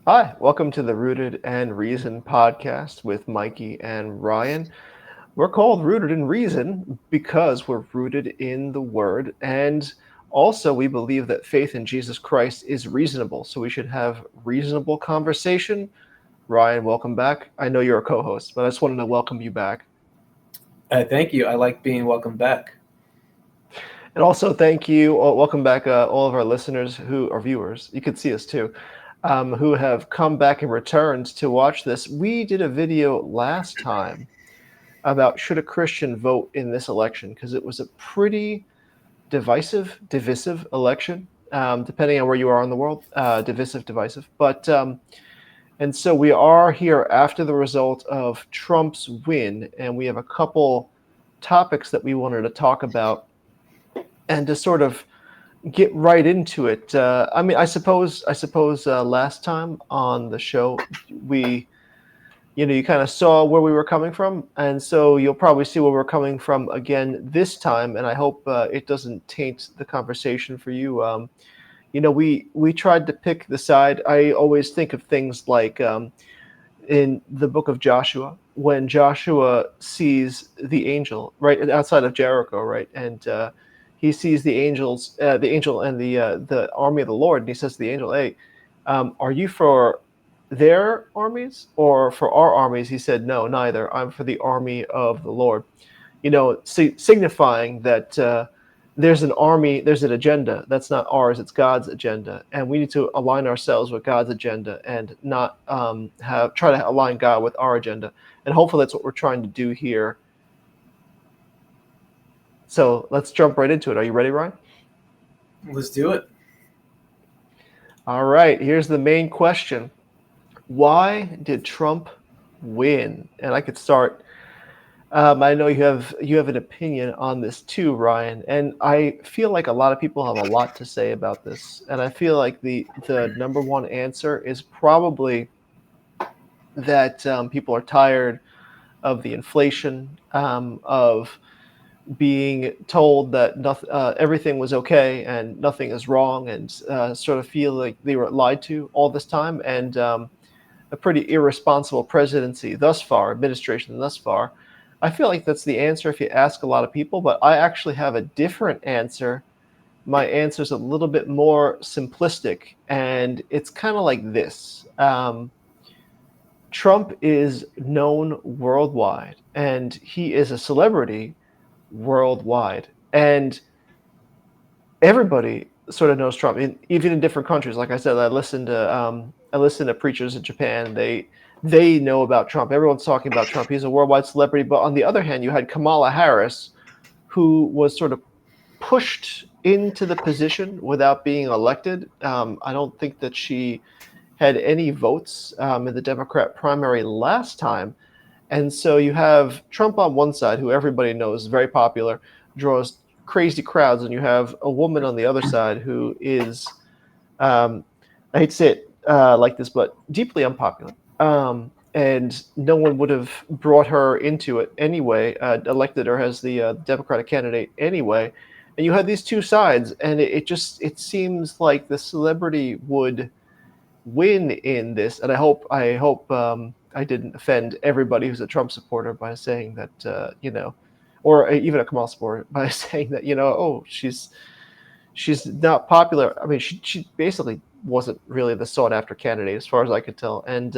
Hi, welcome to the Rooted and Reason podcast with Mikey and Ryan. We're called Rooted in Reason because we're rooted in the Word, and also we believe that faith in Jesus Christ is reasonable, so we should have reasonable conversation. Ryan, welcome back. I know you're a co host, but I just wanted to welcome you back. Thank you. I like being welcome back. And also, thank you, welcome back, all of our listeners who are viewers. You can see us too. Who have come back and returned to watch this. We did a video last time about should a Christian vote in this election because it was a pretty divisive election, depending on where you are in the world, divisive. And so we are here after the result of Trump's win, and we have a couple topics that we wanted to talk about and to sort of get right into it. I suppose last time on the show we you kind of saw where we were coming from, and so you'll probably see where we're coming from again this time. And I hope it doesn't taint the conversation for you. We tried to pick the side. I always think of things like in the book of Joshua when Joshua sees the angel right outside of Jericho, right, and he sees the angel and the army of the Lord, and he says to the angel, "Hey, are you for their armies or for our armies?" He said, "No, neither. I'm for the army of the Lord." Signifying that there's an army, there's an agenda that's not ours, it's God's agenda, and we need to align ourselves with God's agenda and not have try to align God with our agenda. And hopefully that's what we're trying to do here. So let's jump right into it. Are you ready, Ryan? Let's do it. All right, here's the main question. Why did Trump win? And I could start. I know you have an opinion on this too, Ryan, and I feel like a lot of people have a lot to say about this. And I feel like the number one answer is probably that people are tired of the inflation, of being told that nothing, everything was okay and nothing is wrong, and sort of feel like they were lied to all this time, and a pretty irresponsible presidency thus far, administration thus far. I feel like that's the answer if you ask a lot of people, but I actually have a different answer. My answer is a little bit more simplistic, and it's kind of like this. Trump is known worldwide, and he is a celebrity worldwide. And everybody sort of knows Trump, even in different countries. Like I said, I listen to preachers in Japan. They know about Trump. Everyone's talking about Trump. He's a worldwide celebrity. But on the other hand, you had Kamala Harris, who was sort of pushed into the position without being elected. I don't think that she had any votes in the Democrat primary last time. And so you have Trump on one side, who everybody knows is very popular, draws crazy crowds, and you have a woman on the other side who is, um, I hate to say it like this, but deeply unpopular. And no one would have brought her into it anyway, elected her as the Democratic candidate anyway. And you had these two sides, and it seems like the celebrity would win in this. And I hope I didn't offend everybody who's a Trump supporter by saying that or even a Kamal supporter by saying that oh, she's not popular. I mean, she basically wasn't really the sought after candidate as far as I could tell, and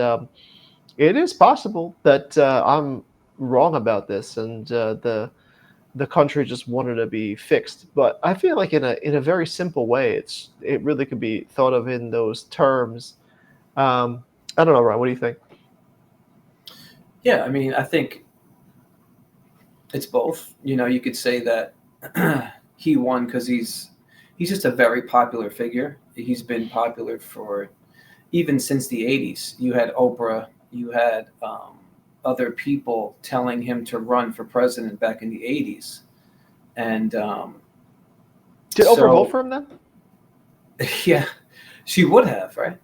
it is possible that I'm wrong about this, and the country just wanted to be fixed. But I feel like in a very simple way, it really could be thought of in those terms. I don't know, Ryan. What do you think? Yeah, I mean, I think it's both. You could say that he won because he's just a very popular figure. He's been popular for even since the '80s. You had Oprah. You had other people telling him to run for president back in the '80s, and Did Oprah vote so for him then? yeah, she would have, right?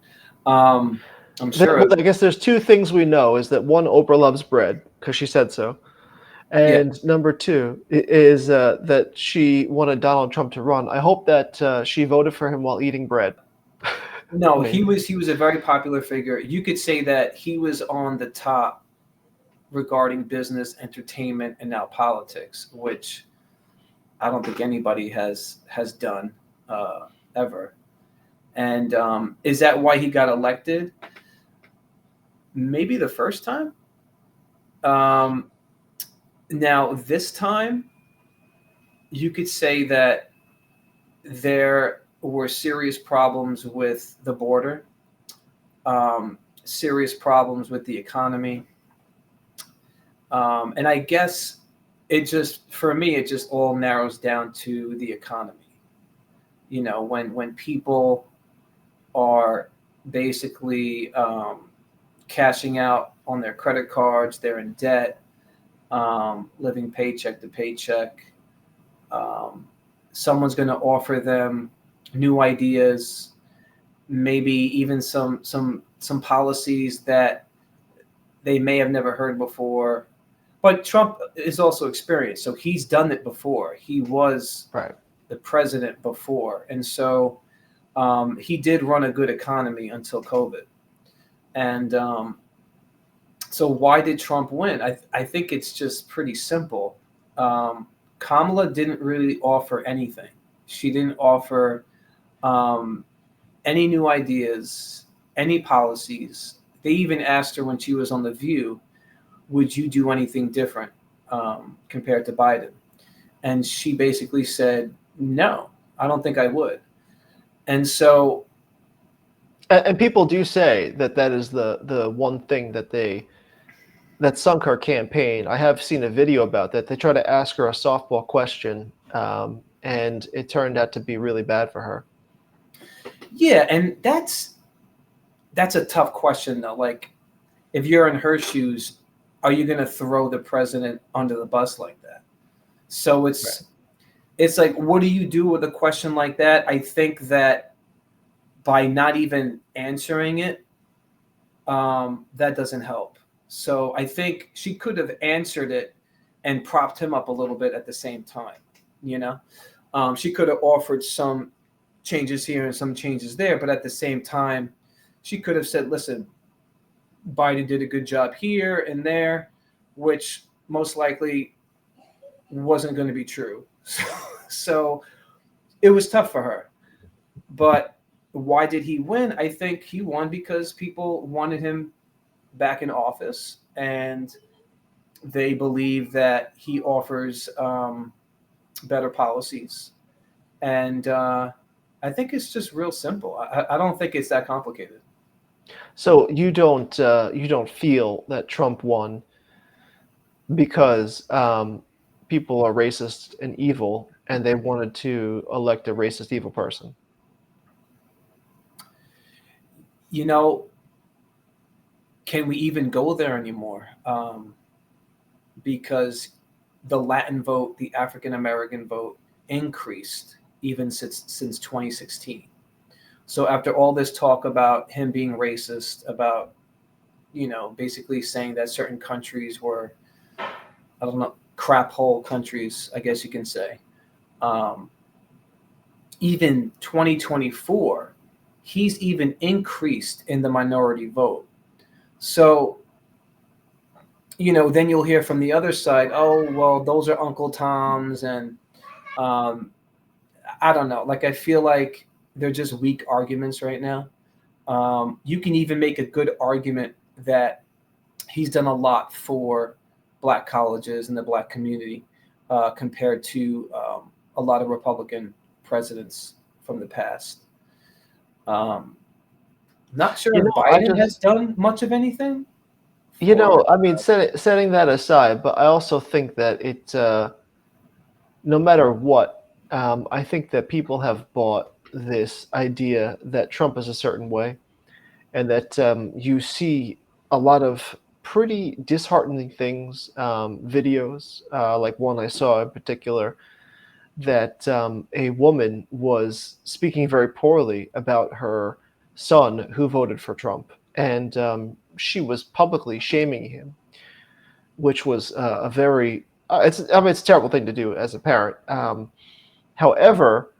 Um, I'm Well, sure. I guess there's two things we know: is that one, Oprah loves bread because she said so, Yeah, and number two is that she wanted Donald Trump to run. I hope that she voted for him while eating bread. I No, mean, he was a very popular figure. You could say that he was on the top regarding business, entertainment, and now politics, which I don't think anybody has done ever. And is that why he got elected? Maybe the first time. Um, Now this time, you could say that there were serious problems with the border, serious problems with the economy, and I guess it just for me it just all narrows down to the economy. You know, when people are basically cashing out on their credit cards, they're in debt, living paycheck to paycheck. Um, Someone's going to offer them new ideas, maybe even some policies that they may have never heard before. But Trump is also experienced, so he's done it before. He was right. the president before, and so he did run a good economy until COVID. And so, why did Trump win? I think it's just pretty simple. Um, Kamala didn't really offer anything. She didn't offer um, any new ideas, any policies. They even asked her when she was on The View, would you do anything different compared to Biden? And she basically said, no, I don't think I would. And so, And people do say that that is the one thing that sunk her campaign. I have seen a video about that. They tried to ask her a softball question, and it turned out to be really bad for her. yeah, and that's a tough question though. Like, if you're in her shoes, are you going to throw the president under the bus like that? So Right. it's like, what do you do with a question like that? I think that by not even answering it, that doesn't help. So I think she could have answered it and propped him up a little bit at the same time. You know, she could have offered some changes here and some changes there, but at the same time, she could have said, "Listen, Biden did a good job here and there," which most likely wasn't going to be true. So it was tough for her. But why did he win? I think he won because people wanted him back in office, and they believe that he offers better policies. And I think it's just real simple. I don't think it's that complicated. So you don't feel that Trump won because people are racist and evil, and they wanted to elect a racist evil person. You know, can we even go there anymore? Because the Latin vote, the African American vote increased even since 2016. So after all this talk about him being racist, about basically saying that certain countries were, I don't know, crap hole countries, I guess you can say. Um, Even 2024, he's even increased in the minority vote. So then you'll hear from the other side, oh, well, those are Uncle Toms. And um, I don't know. Like, I feel like they're just weak arguments right now. You can even make a good argument that he's done a lot for black colleges and the black community compared to a lot of Republican presidents from the past. Um, Not sure You if know, I Biden has just done much of anything you for. know, I mean, setting that aside, but I also think that no matter what, I think that people have bought this idea that Trump is a certain way, and that you see a lot of pretty disheartening things, videos, like one I saw in particular, that a woman was speaking very poorly about her son who voted for Trump, and she was publicly shaming him, which was a very I mean, it's a terrible thing to do as a parent. However,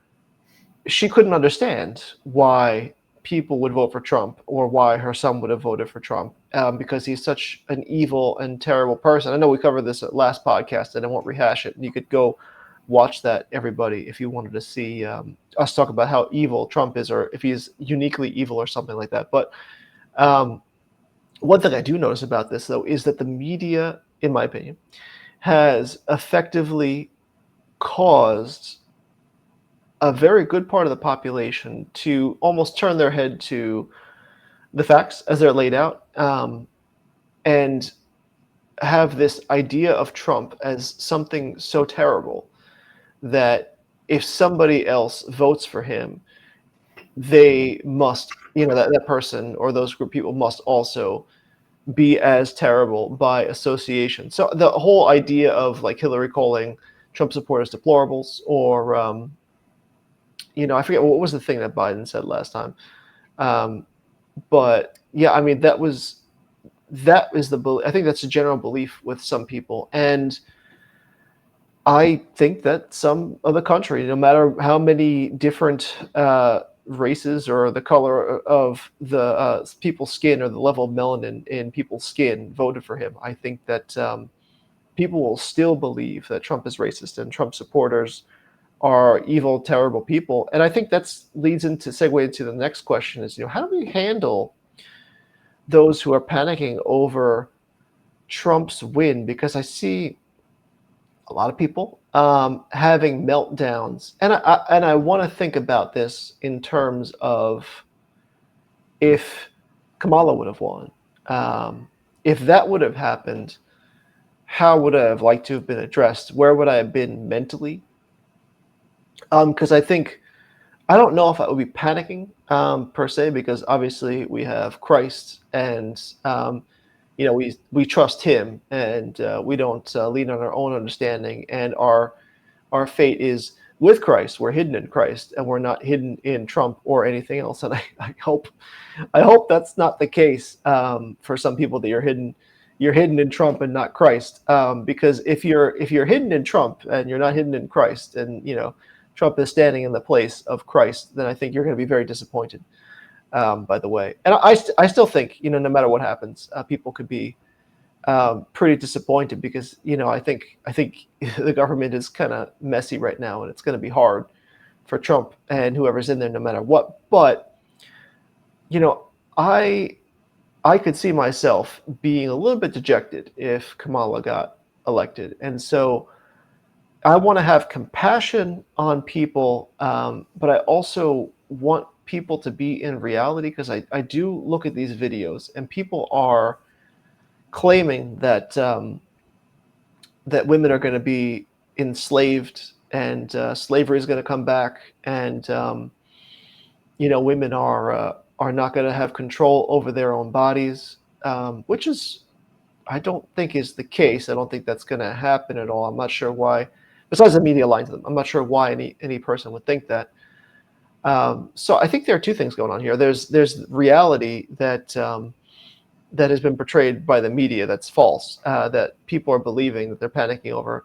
she couldn't understand why. people would vote for Trump or why her son would have voted for Trump, because he's such an evil and terrible person. I know we covered this at last podcast, and I won't rehash it. You could go watch that, everybody, if you wanted to see us talk about how evil Trump is, or if he's uniquely evil or something like that. But um, one thing I do notice about this, though, is that the media, in my opinion, has effectively caused a very good part of the population to almost turn their head to the facts as they're laid out, and have this idea of Trump as something so terrible that if somebody else votes for him, they must, that person or those group of people must also be as terrible by association. So the whole idea of like Hillary calling Trump supporters deplorables, or I forget what was the thing that Biden said last time. Um, but yeah, I mean that is I think that's a general belief with some people, and I think that some of the country, no matter how many different races or the color of the people's skin or the level of melanin in people's skin, voted for him, I think that people will still believe that Trump is racist and Trump supporters are evil, terrible people. And I think that's leads into segue into the next question is, how do we handle those who are panicking over Trump's win? Because I see a lot of people having meltdowns, and I want to think about this in terms of if Kamala would have won, if that would have happened, how would I have liked to have been addressed? Where would I have been mentally? Because I don't know if I would be panicking per se, because obviously we have Christ, and we trust Him, and we don't lean on our own understanding, and our fate is with Christ. We're hidden in Christ, and we're not hidden in Trump or anything else. And I hope that's not the case for some people, that you're hidden in Trump and not Christ. Because if you're hidden in Trump and you're not hidden in Christ, and Trump is standing in the place of Christ, then I think you're going to be very disappointed. By the way, and I still think no matter what happens, people could be pretty disappointed, because I think the government is kind of messy right now, and it's going to be hard for Trump and whoever's in there, no matter what. But I I could see myself being a little bit dejected if Kamala got elected, and so I want to have compassion on people, but I also want people to be in reality, because I do look at these videos and people are claiming that that women are going to be enslaved, and slavery is going to come back, and women are not going to have control over their own bodies, which is I don't think is the case. I don't think that's going to happen at all. I'm not sure why. Besides the media lying to them, I'm not sure why any person would think that. So I think there are two things going on here. There's reality that that has been portrayed by the media that's false, that people are believing, that they're panicking over.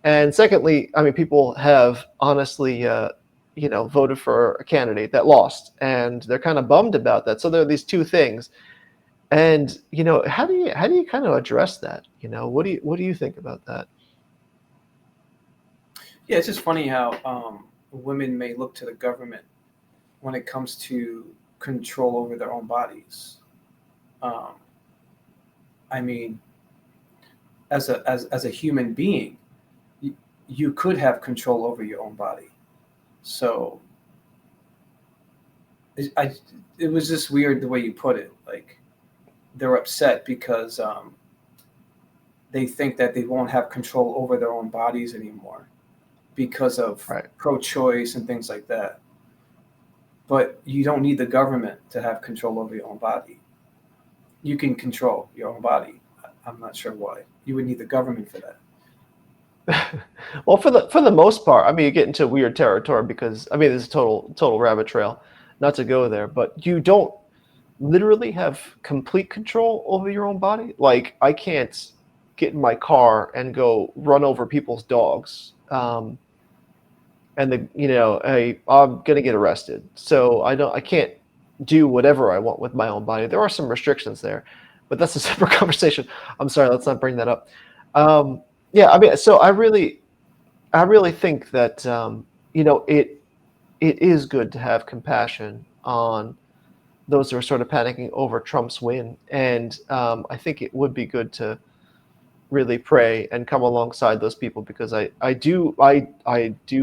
And secondly, I mean, people have honestly, voted for a candidate that lost, and they're kind of bummed about that. So there are these two things, and how do you kind of address that? What do you think about that? Yeah, it's just funny how women may look to the government when it comes to control over their own bodies. Um, I mean, as a human being, you could have control over your own body. So it was just weird the way you put it. Like they're upset because they think that they won't have control over their own bodies anymore because of Right. pro-choice and things like that. But you don't need the government to have control over your own body. You can control your own body. I'm not sure why you would need the government for that. Well, for the most part, I mean, you get into weird territory, because I mean, this is total rabbit trail, not to go there, but you don't literally have complete control over your own body. Like, I can't get in my car and go run over people's dogs, and I'm gonna get arrested. So I can't. do whatever I want with my own body. There are some restrictions there, but that's a separate conversation. I'm sorry, let's not bring that up. Um, yeah, I mean, so I really think that it is good to have compassion on those who are sort of panicking over Trump's win, and I think it would be good to really pray and come alongside those people because I do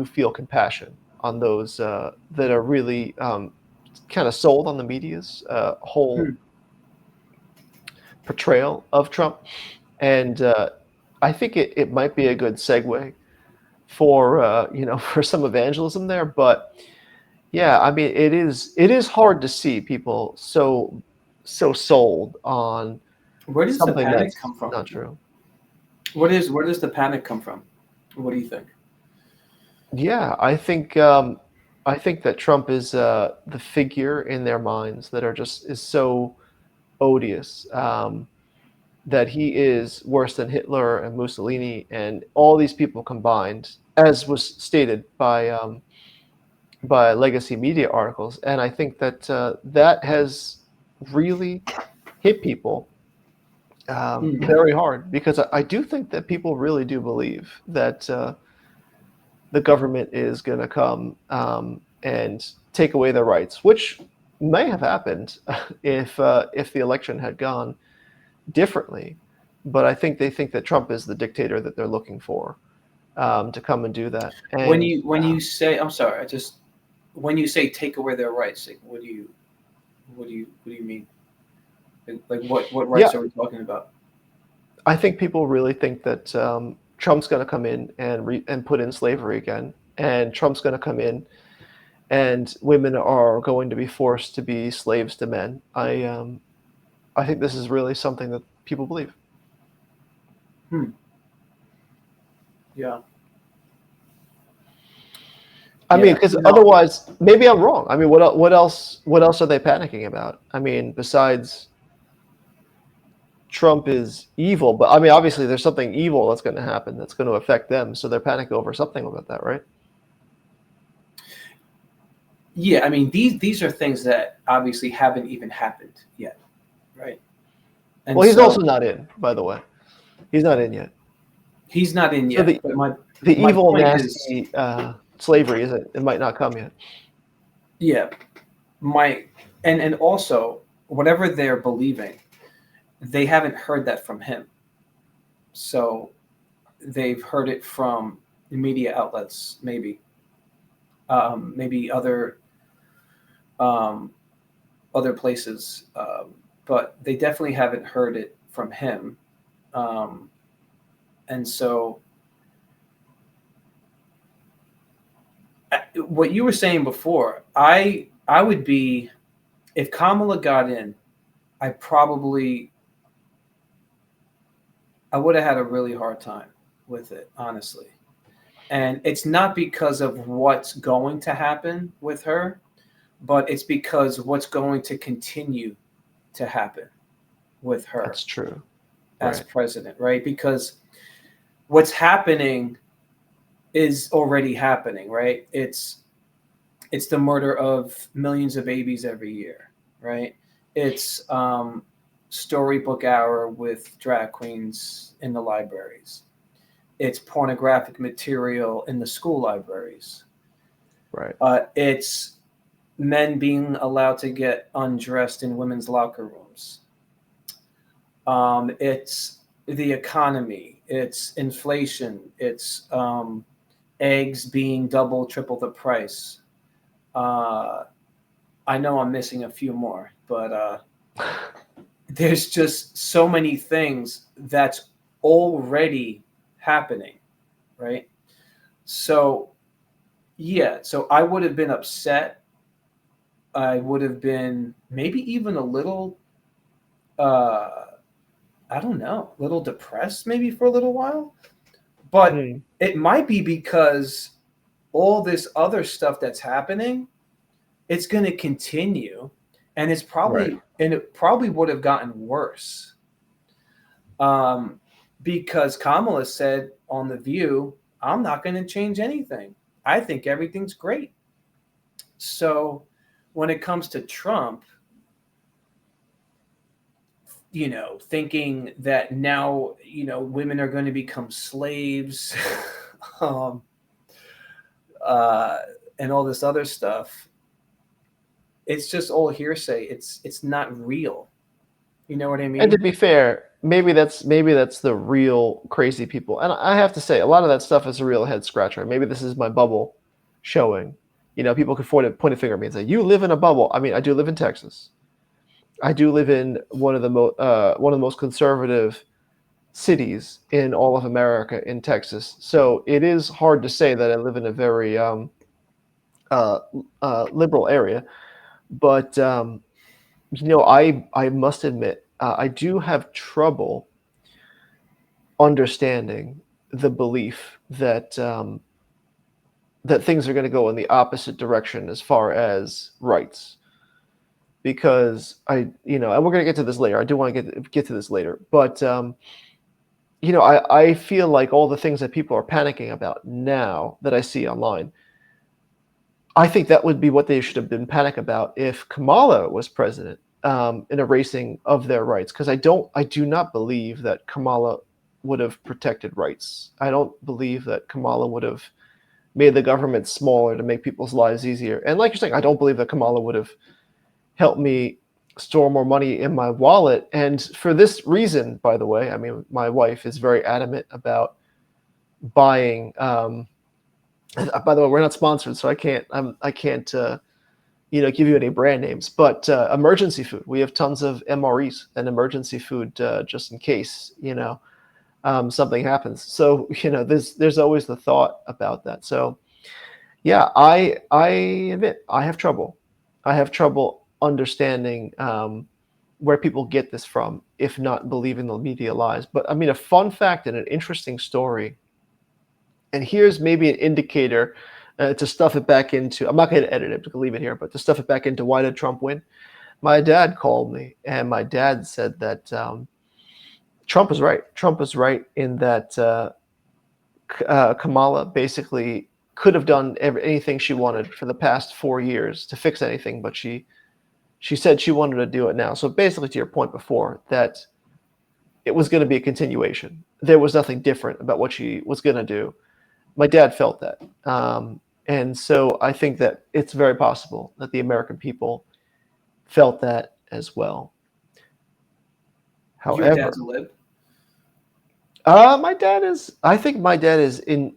feel compassion on those that are really kind of sold on the media's whole Hmm. portrayal of Trump, and I think it might be a good segue for for some evangelism there. But yeah, I mean it is hard to see people so sold on Where does the something panic that's come from? not true. Where does the panic come from? What do you think? Yeah, I think that Trump is the figure in their minds that are just is so odious. That he is worse than Hitler and Mussolini and all these people combined, as was stated by legacy media articles. And I think that that has really hit people Hmm. very hard because I do think that people really do believe that the government is going to come and take away their rights, which may have happened if the election had gone differently. But I think they think that Trump is the dictator that they're looking for to come and do that. And When you say, I'm sorry, I just when you say take away their rights, like, what do you mean? Like what yeah, rights are we talking about? I think people really think that Trump's going to come in and put in slavery again, and Trump's going to come in and women are going to be forced to be slaves to men. I think this is really something that people believe. Hmm. Yeah. I mean, Yeah. because otherwise, maybe I'm wrong. I mean, what else? What else are they panicking about? I mean, besides Trump is evil, but I mean, obviously, there's something evil that's going to happen that's going to affect them, so they're panicking over something about that, right? Yeah. I mean, these are things that obviously haven't even happened yet, right? And Well, he's so also not in, by the way. He's not in yet. he's not in So yet. the But the my evil, point is, nasty slavery isn't. It might not come yet. yeah, my and also whatever they're believing, they haven't heard that from him. So they've heard it from the media outlets, maybe um, other places, but they definitely haven't heard it from him. Um, and so, what you were saying before, I would be if Kamala got in, I probably I would have had a really hard time with it, honestly. And it's not because of what's going to happen with her, but it's because what's going to continue to happen with her That's true, as right? president, right? Because what's happening is already happening, right? It's the murder of millions of babies every year, right? It's storybook hour with drag queens in the libraries. It's pornographic material in the school libraries. Right. It's men being allowed to get undressed in women's locker rooms. It's the economy. It's inflation. It's eggs being double, triple the price. Uh, I know I'm missing a few more, but there's just so many things that's already happening, right? So, yeah, so I would have been upset. I would have been maybe even a little, uh, I don't know, a little depressed maybe for a little while. But Hmm. it might be because all this other stuff that's happening, it's going to continue, and Right. it probably would have gotten worse. Um, because Kamala said on The View, I'm not going to change anything. I think everything's great. So when it comes to Trump, thinking that now, women are going to become slaves, um, uh, and all this other stuff. It's just all hearsay. It's not real. You know what I And to mean? be fair, maybe that's the real crazy people. And I have to say, a lot of that stuff is a real head scratcher. Maybe this is my bubble showing. People can point a finger at me and say, "You live in a bubble." I mean, I do live in Texas. I do live in one of the most conservative cities in all of America in Texas. So it is hard to say that I live in a very uh, liberal area. But I must admit, I do have trouble understanding the belief that things are going to go in the opposite direction as far as rights. Because and we're going to get to this later. I do want to get to this later, but I feel like all the things that people are panicking about now that I see online, I think that would be what they should have been panic about if Kamala was president, in erasing of their rights. Because I do not believe that Kamala would have protected rights. I don't believe that Kamala would have made the government smaller to make people's lives easier. And like you're saying, I don't believe that Kamala would have helped me store more money in my wallet. And for this reason, by the way, I mean, my wife is very adamant about buying. By the way, we're not sponsored, so I can't give you any brand names. But emergency food, we have tons of MREs and emergency food, just in case something happens. So there's always the thought about that. So yeah, I admit I have trouble. I have trouble understanding where people get this from, if not believing the media lies. But I mean, a fun fact and an interesting story, and here's maybe an indicator to stuff it back into. I'm not going to edit it, to leave it here, but to stuff it back into why did Trump win? My dad called me, and my dad said that Trump was right. Trump was right in that Kamala basically could have done anything she wanted for the past 4 years to fix anything, but she said she wanted to do it now. So basically, to your point before, that it was going to be a continuation. There was nothing different about what she was going to do. My dad felt that. And so I think that it's very possible that the American people felt that as well. Your dad's However, a lib. I think my dad is in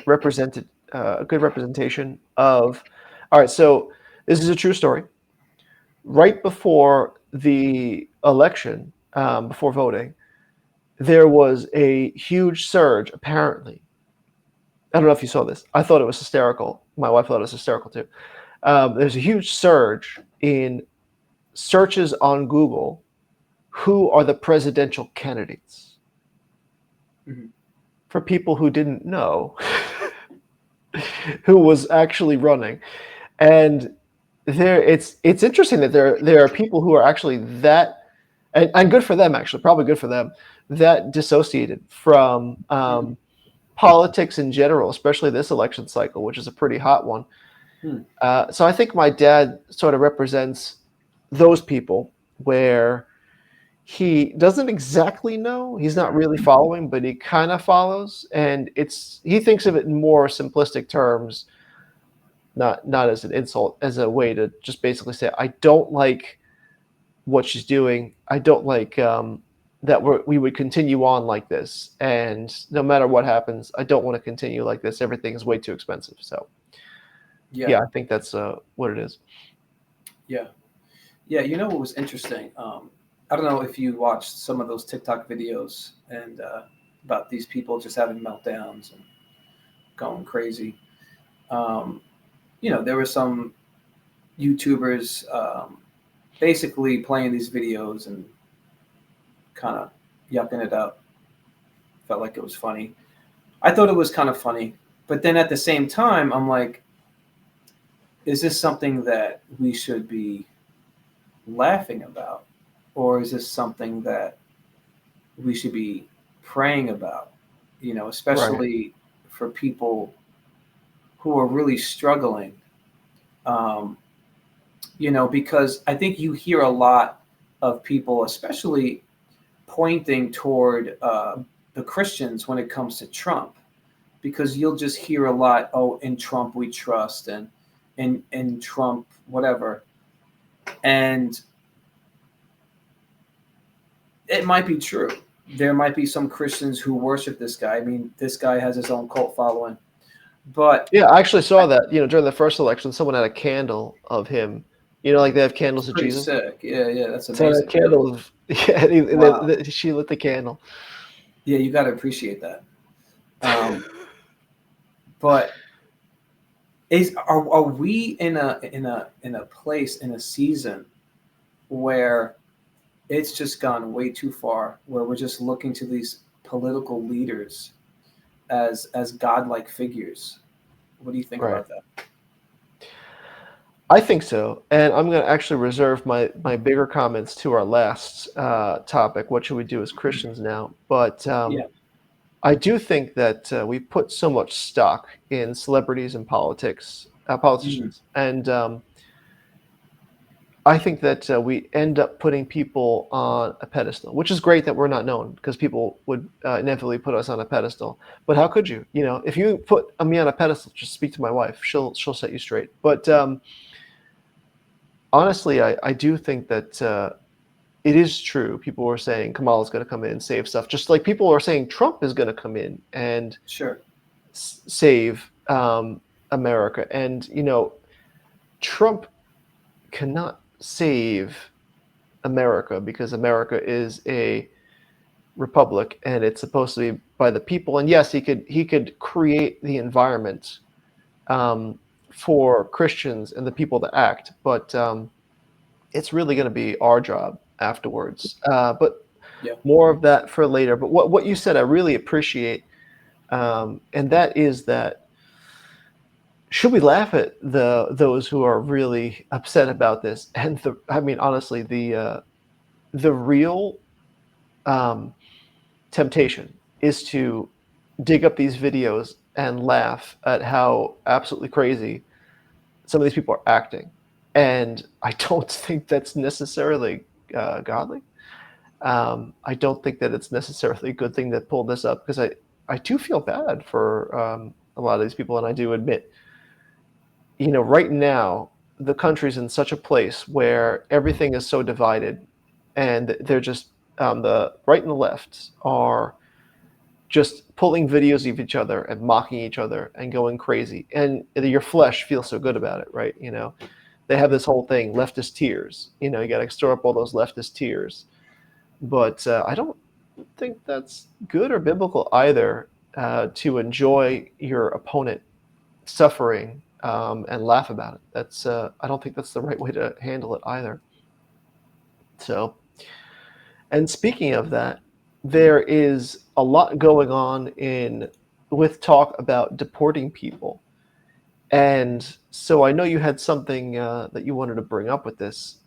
represented a good representation of. All right, so this is a true story. Right before the election, before voting, there was a huge surge, apparently. I don't know if you saw this. I thought it was hysterical. My wife thought it was hysterical too. There's a huge surge in searches on Google. Who are the presidential candidates? Mhm. For people who didn't know who was actually running. And it's interesting that there are people who are actually that, and good for them, actually, probably good for them, that dissociated from Mhm. politics in general, especially this election cycle, which is a pretty hot one. Hmm. So I think my dad sort of represents those people where he doesn't exactly know, he's not really following, but he kind of follows, and he thinks of it in more simplistic terms, not as an insult, as a way to just basically say, I don't like what she's doing. I don't like that we would continue on like this, and no matter what happens, I don't want to continue like this. Everything is way too expensive. So Yeah, yeah, I think that's what it is. yeah, yeah. You know what was interesting? I don't know if you watched some of those TikTok videos and about these people just having meltdowns and going crazy. Um, there were some YouTubers basically playing these videos and kind of yucking it up. Felt like it was funny. I thought it was kind of funny, but then at the same time, I'm like, is this something that we should be laughing about, or is this something that we should be praying about? Right. Especially for people who are really struggling. Um, because I think you hear a lot of people, especially pointing toward the Christians when it comes to Trump, because you'll just hear a lot, oh, in Trump we trust, and in Trump whatever, and it might be true. There might be some Christians who worship this guy. I mean, this guy has his own cult following, but Yeah, I actually saw that. During the first election, someone had a candle of him. Like they have it's candles of pretty Jesus. sick. Yeah, yeah, that's So that amazing. Really. candle of yeah, Wow. she lit the candle. Yeah, you got to appreciate that. Um, but are we in a place, in a season where it's just gone way too far, where we're just looking to these political leaders as godlike figures? What do you think Right. about that? I think so, and I'm going to actually reserve my bigger comments to our last topic. What should we do as Christians now? But Yeah. I do think that we put so much stock in celebrities and Mm, politicians, and I think that we end up putting people on a pedestal, which is great that we're not known because people would inevitably put us on a pedestal. But how could you? If you put me on a pedestal, just speak to my wife; she'll set you straight. But honestly, I do think that it is true. People were saying Kamala's going to come in and save stuff, just like people are saying Trump is going to come in and sure. save America. And Trump cannot save America because America is a republic and it's supposed to be by the people. And yes, he could create the environment um, for Christians and the people to act, but it's really going to be our job afterwards. But Yeah. more of that for later. But what you said, I really appreciate, and that is that should we laugh at those who are really upset about this? And I mean, honestly, the real um, temptation is to dig up these videos and laugh at how absolutely crazy some of these people are acting. And I don't think that's necessarily godly. I don't think that it's necessarily a good thing to pull this up because I do feel bad for a lot of these people, and I do admit, right now the country's in such a place where everything is so divided, and they're just the right and the left are just pulling videos of each other and mocking each other and going crazy, and your flesh feels so good about it, right? They have this whole thing, leftist tears. You got to store up all those leftist tears, but I don't think that's good or biblical either to enjoy your opponent suffering and laugh about it. I don't think that's the right way to handle it either. So, and speaking of that, there is a lot going on in with talk about deporting people. And so I know you had something that you wanted to bring up with this.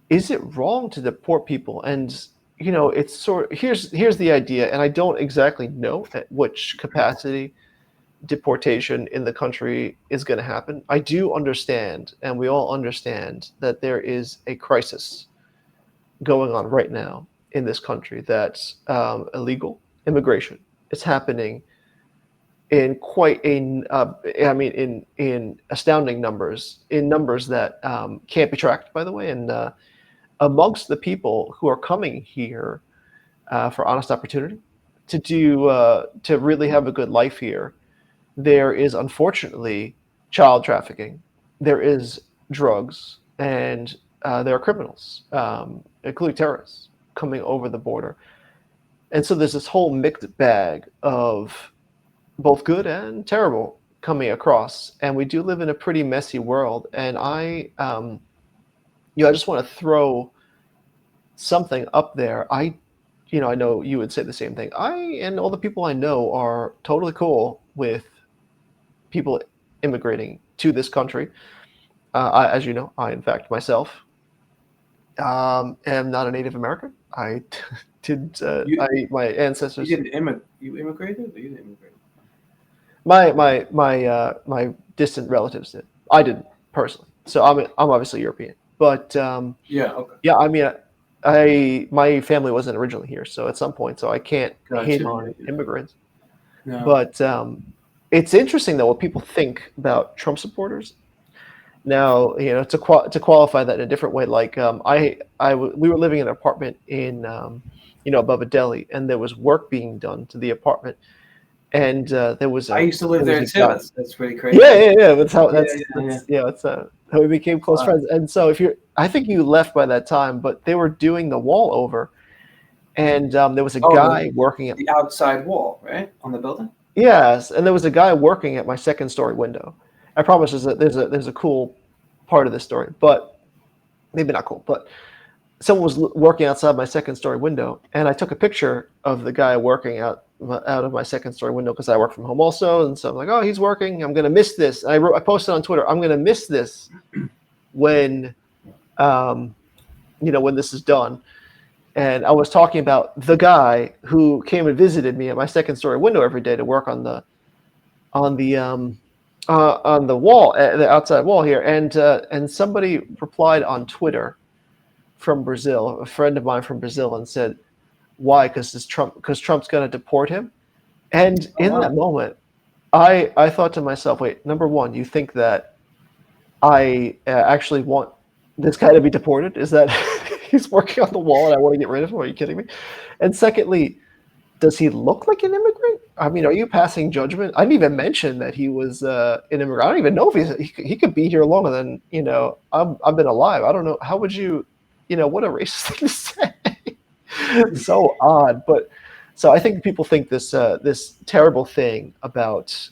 Is it wrong to deport people? And it's here's the idea, and I don't exactly know at which capacity deportation in the country is going to happen. I do understand, and we all understand that there is a crisis going on right now in this country that's illegal immigration. It's happening in quite I mean, in astounding numbers, in numbers that can't be tracked, by the way, and amongst the people who are coming here for honest opportunity to really have a good life here, there is unfortunately child trafficking, there is drugs, and there are criminals, including terrorists, coming over the border. And so there's this whole mixed bag of both good and terrible coming across. And we do live in a pretty messy world. And I just want to throw something up there. I know you would say the same thing. I and all the people I know are totally cool with people immigrating to this country. As you know, I in fact myself am not a Native American. I did. You My you ancestors, didn't you immigrated, or you didn't immigrate? my distant relatives did. I didn't personally. So I'm obviously European, but Yeah. Okay. yeah, I mean, I my family wasn't originally here, so at some point, so I can't hate Gotcha. on immigrants. No. But it's interesting though what people think about Trump supporters. Now, to qualify that in a different way, like we were living in an apartment in above a deli, and there was work being done to the apartment, and I used to live there was there a too. guy. That's pretty Yeah, crazy. yeah, yeah. That's how Yeah. Yeah. Yeah. that's how we became close Wow. friends. And so I think you left by that time, but they were doing the wall over, and there was a Oh, guy working at the outside wall, right, on the building. yes, and there was a guy working at my second story window. I promise there's a cool part of this story, but maybe not cool, but someone was working outside my second story window, and I took a picture of the guy working out of my second story window because I work from home also, and so I'm like, oh, he's working. I'm gonna miss this. I posted on Twitter, I'm gonna miss this when um, when this is done. And I was talking about the guy who came and visited me at my second story window every day to work on the on the wall, the outside wall here, and somebody replied on Twitter from Brazil, a friend of mine from Brazil, and said, "Why? Because Trump's going to deport him." And Oh in wow. that moment, I thought to myself, "Wait, number one, you think that I actually want this guy to be deported? Is that he's working on the wall and I want to get rid of him? Are you kidding me?" And secondly, does he look like an immigrant? I mean, are you passing judgment? I didn't even mention that he was an immigrant. I don't even know if he could be here longer than I've been alive. I don't know. How would you, what a racist thing to say. So odd, but so I think people think this terrible thing about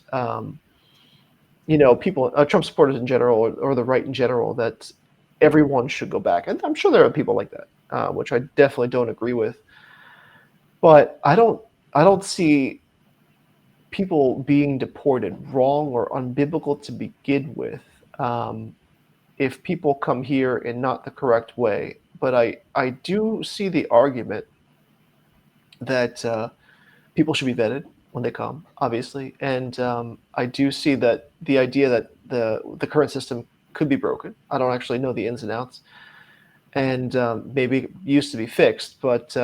people, Trump supporters in general, or the right in general, that everyone should go back. And I'm sure there are people like that, which I definitely don't agree with. But I don't see people being deported wrong or unbiblical to begin with. Um, if people come here in not the correct way, but I do see the argument that people should be vetted when they come, obviously, and I do see that the idea that the current system could be broken. I don't actually know the ins and outs, and maybe used to be fixed. But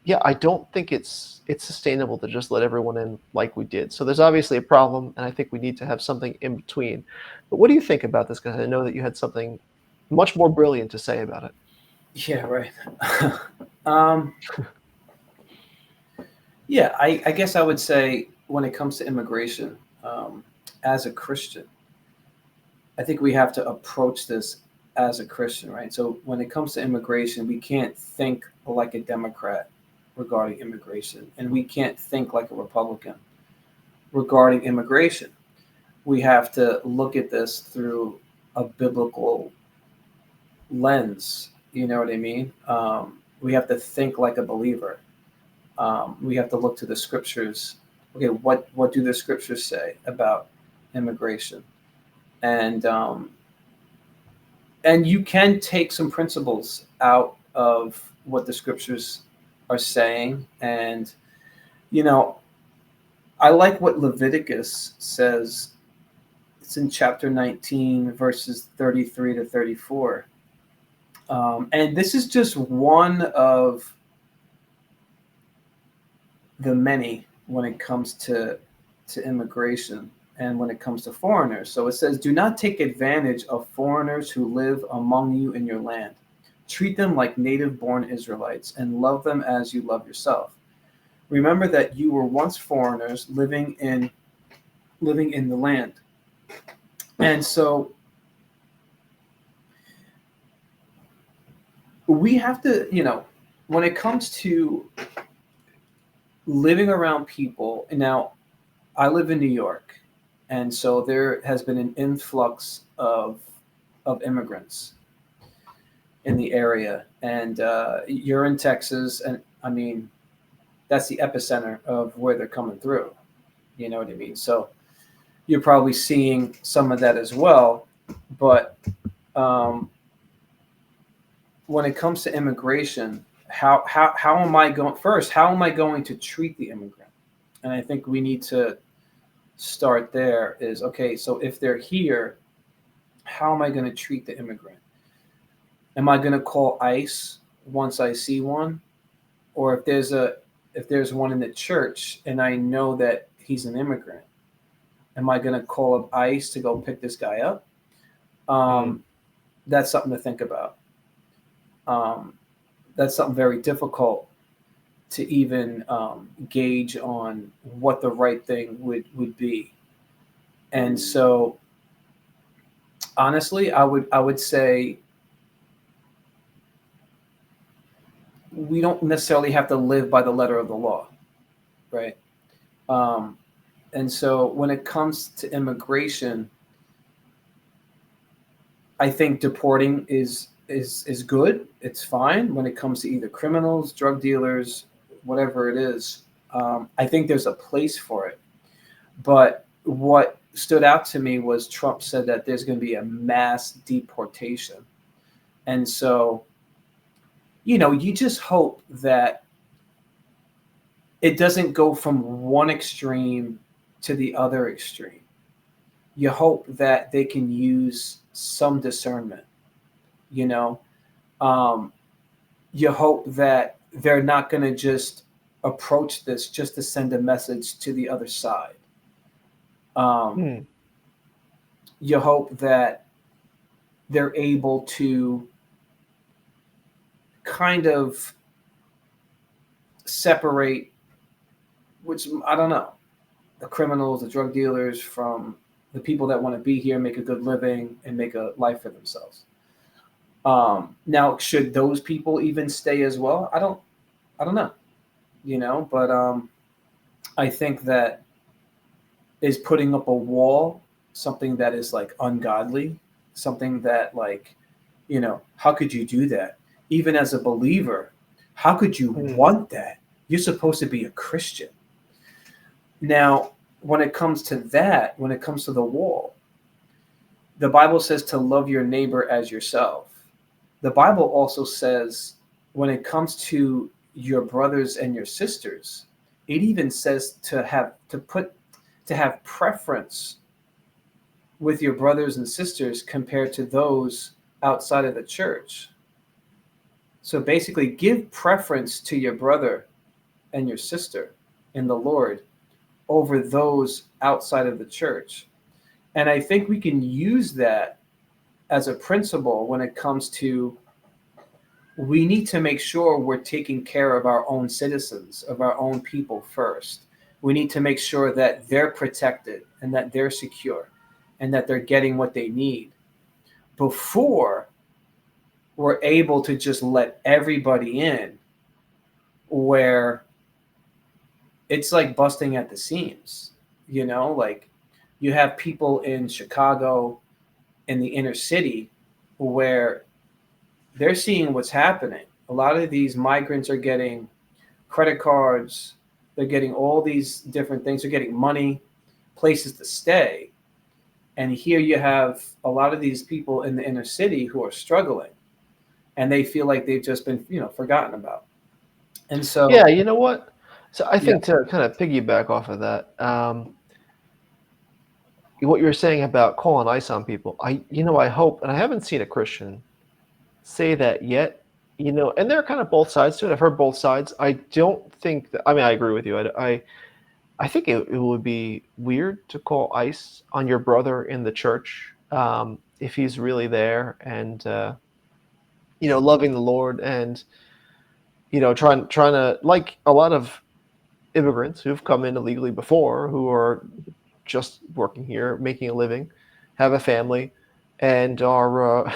yeah, I don't think it's sustainable to just let everyone in like we did. So there's obviously a problem, and I think we need to have something in between. But what do you think about this? Because I know that you had something much more brilliant to say about it. Yeah. Right. um. Yeah. I guess I would say when it comes to immigration, as a Christian, I think we have to approach this as a Christian, right? So when it comes to immigration, we can't think like a Democrat regarding immigration, and we can't think like a Republican regarding immigration. We have to look at this through a biblical lens. You know what I mean? We have to think like a believer. We have to look to the scriptures. Okay, what do the scriptures say about immigration? And and you can take some principles out of what the scriptures are saying. And you know, I like what Leviticus says. It's in chapter 19, verses 33 to 34. And this is just one of the many when it comes to immigration and when it comes to foreigners. So it says, "Do not take advantage of foreigners who live among you in your land. Treat them like native born Israelites and love them as you love yourself. Remember that you were once foreigners living in the land." And so we have to, when it comes to living around people, and now I live in New York, and so there has been an influx of immigrants in the area, and you're in Texas, and I mean that's the epicenter of where they're coming through. You know what I mean? So you're probably seeing some of that as well. But um, when it comes to immigration, how am I going first? How am I going to treat the immigrant? And I think we need to start there. Is okay. So if they're here, how am I going to treat the immigrant? Am I going to call ICE once I see one, or if there's one in the church and I know that he's an immigrant, am I going to call up ICE to go pick this guy up? Mm. Um, that's something to think about. Um, that's something very difficult to even gauge on what the right thing would be. And so, honestly, I would say we don't necessarily have to live by the letter of the law, right? Um, and so, when it comes to immigration, I think deporting is good. It's fine when it comes to either criminals, drug dealers, whatever it is. I think there's a place for it. But what stood out to me was Trump said that there's going to be a mass deportation. And so, you just hope that it doesn't go from one extreme to the other extreme. You hope that they can use some discernment, you know. Um, you hope that they're not going to just approach this just to send a message to the other side. Um, Mm. you hope that they're able to kind of separate, which I don't know, the criminals, the drug dealers from the people that want to be here, make a good living, and make a life for themselves. Now, should those people even stay as well? I don't know, but I think that is putting up a wall something that is like ungodly, something that like, how could you do that? Even as a believer, how could you Mm. want that? You're supposed to be a Christian. Now, when it comes to that, when it comes to the wall, the Bible says to love your neighbor as yourself. The Bible also says when it comes to your brothers and your sisters, it even says to have preference with your brothers and sisters compared to those outside of the church. So basically, give preference to your brother and your sister in the Lord over those outside of the church. And I think we can use that as a principle when it comes to we need to make sure we're taking care of our own citizens, of our own people first. We need to make sure that they're protected and that they're secure and that they're getting what they need before we're able to just let everybody in where it's like busting at the seams, like you have people in Chicago in the inner city where they're seeing what's happening. A lot of these migrants are getting credit cards, they're getting all these different things, they're getting money, places to stay. And here you have a lot of these people in the inner city who are struggling and they feel like they've just been, forgotten about. And Yeah, so, you know what? So I yeah, think to kind of piggyback off of that, what you were saying about calling ice on people, I hope, and I haven't seen a Christian say that yet, and there are kind of both sides to it. I've heard both sides. I don't think that, I mean, I agree with you. I think it would be weird to call ice on your brother in the church if he's really there and, loving the Lord and, trying to, like a lot of immigrants who've come in illegally before, who are just working here, making a living, have a family, and are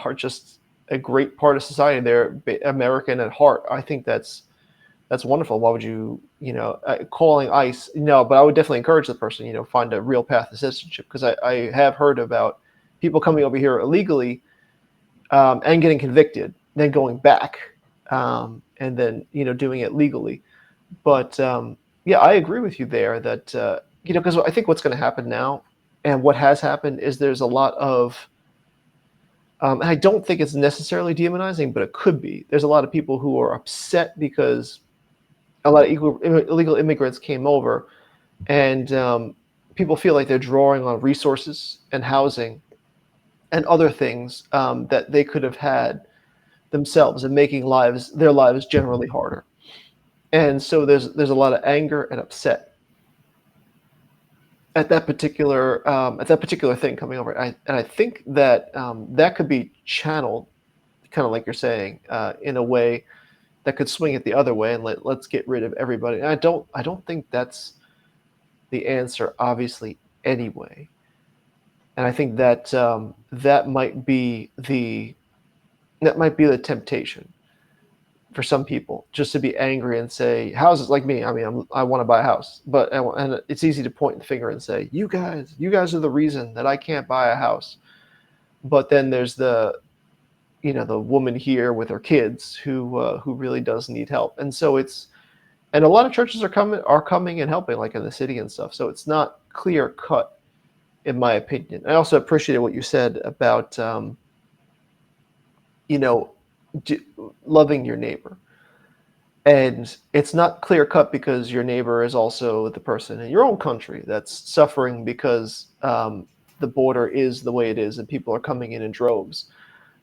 are just a great part of society. They're American at heart. I think that's wonderful. Why would you, calling ICE? No, but I would definitely encourage the person, find a real path to citizenship because I have heard about people coming over here illegally and getting convicted, then going back, and then doing it legally. But yeah, I agree with you there that because I think what's going to happen now, and what has happened is there's a lot of, and I don't think it's necessarily demonizing, but it could be. There's a lot of people who are upset because a lot of illegal immigrants came over, and people feel like they're drawing on resources and housing and other things that they could have had themselves, and making their lives generally harder. And so there's a lot of anger and upset at that particular thing coming over. And I think that that could be channeled, kind of like you're saying, in a way that could swing it the other way, and let's get rid of everybody. And I don't think that's the answer, obviously, anyway. And I think that that might be the temptation for some people, just to be angry and say houses, like me. I mean, I want to buy a house, but and it's easy to point the finger and say, you guys are the reason that I can't buy a house. But then there's the woman here with her kids who really does need help. And so and a lot of churches are coming and helping, like in the city and stuff. So it's not clear cut, in my opinion. I also appreciated what you said about you know d- loving your neighbor. And it's not clear cut because your neighbor is also the person in your own country that's suffering because the border is the way it is and people are coming in droves.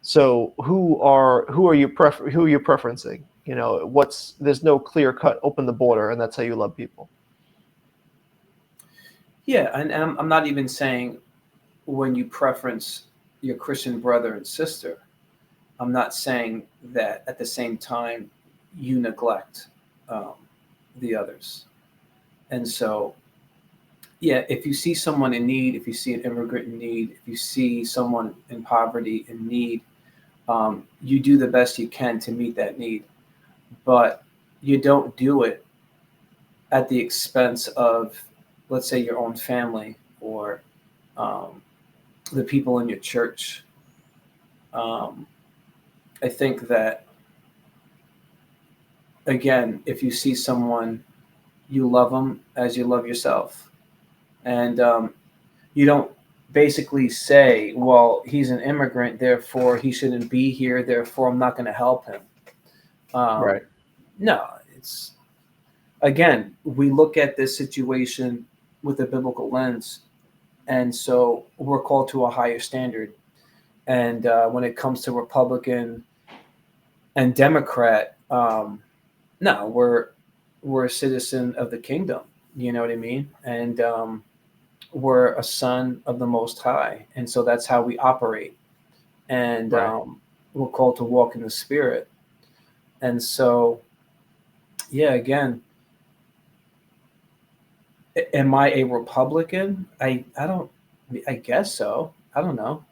So who are you preferencing? What's there's no clear cut open the border and that's how you love people. Yeah, and I'm not even saying when you preference your Christian brother and sister, I'm not saying that at the same time you neglect um, the others. And so, yeah, if you see someone in need, if you see an immigrant in need, if you see someone in poverty in need, you do the best you can to meet that need. But you don't do it at the expense of, let's say, your own family or um, the people in your church. Um, I think that, again, if you see someone, you love them as you love yourself. And you don't basically say, well, he's an immigrant, therefore he shouldn't be here, therefore I'm not going to help him. Um, Right. no, it's, again, we look at this situation with a biblical lens. And so we're called to a higher standard. And when it comes to Republican and Democrat, no, we're a citizen of the kingdom. You know what I mean? And we're a son of the Most High, and so that's how we operate. And Right. we're called to walk in the Spirit. And so, yeah, again, am I a Republican? I don't. I guess so. I don't know.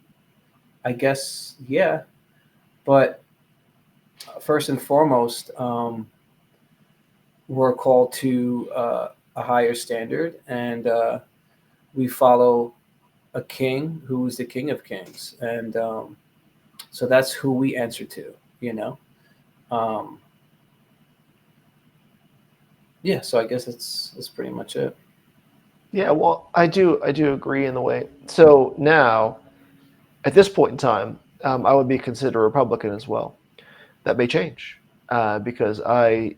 I guess yeah. But first and foremost, we're called to a higher standard, and we follow a king who is the King of Kings, and so that's who we answer to. You know, um, yeah. So I guess that's pretty much it. Yeah, well, I do agree in the way. So now, at this point in time, I would be considered a Republican as well. That may change because I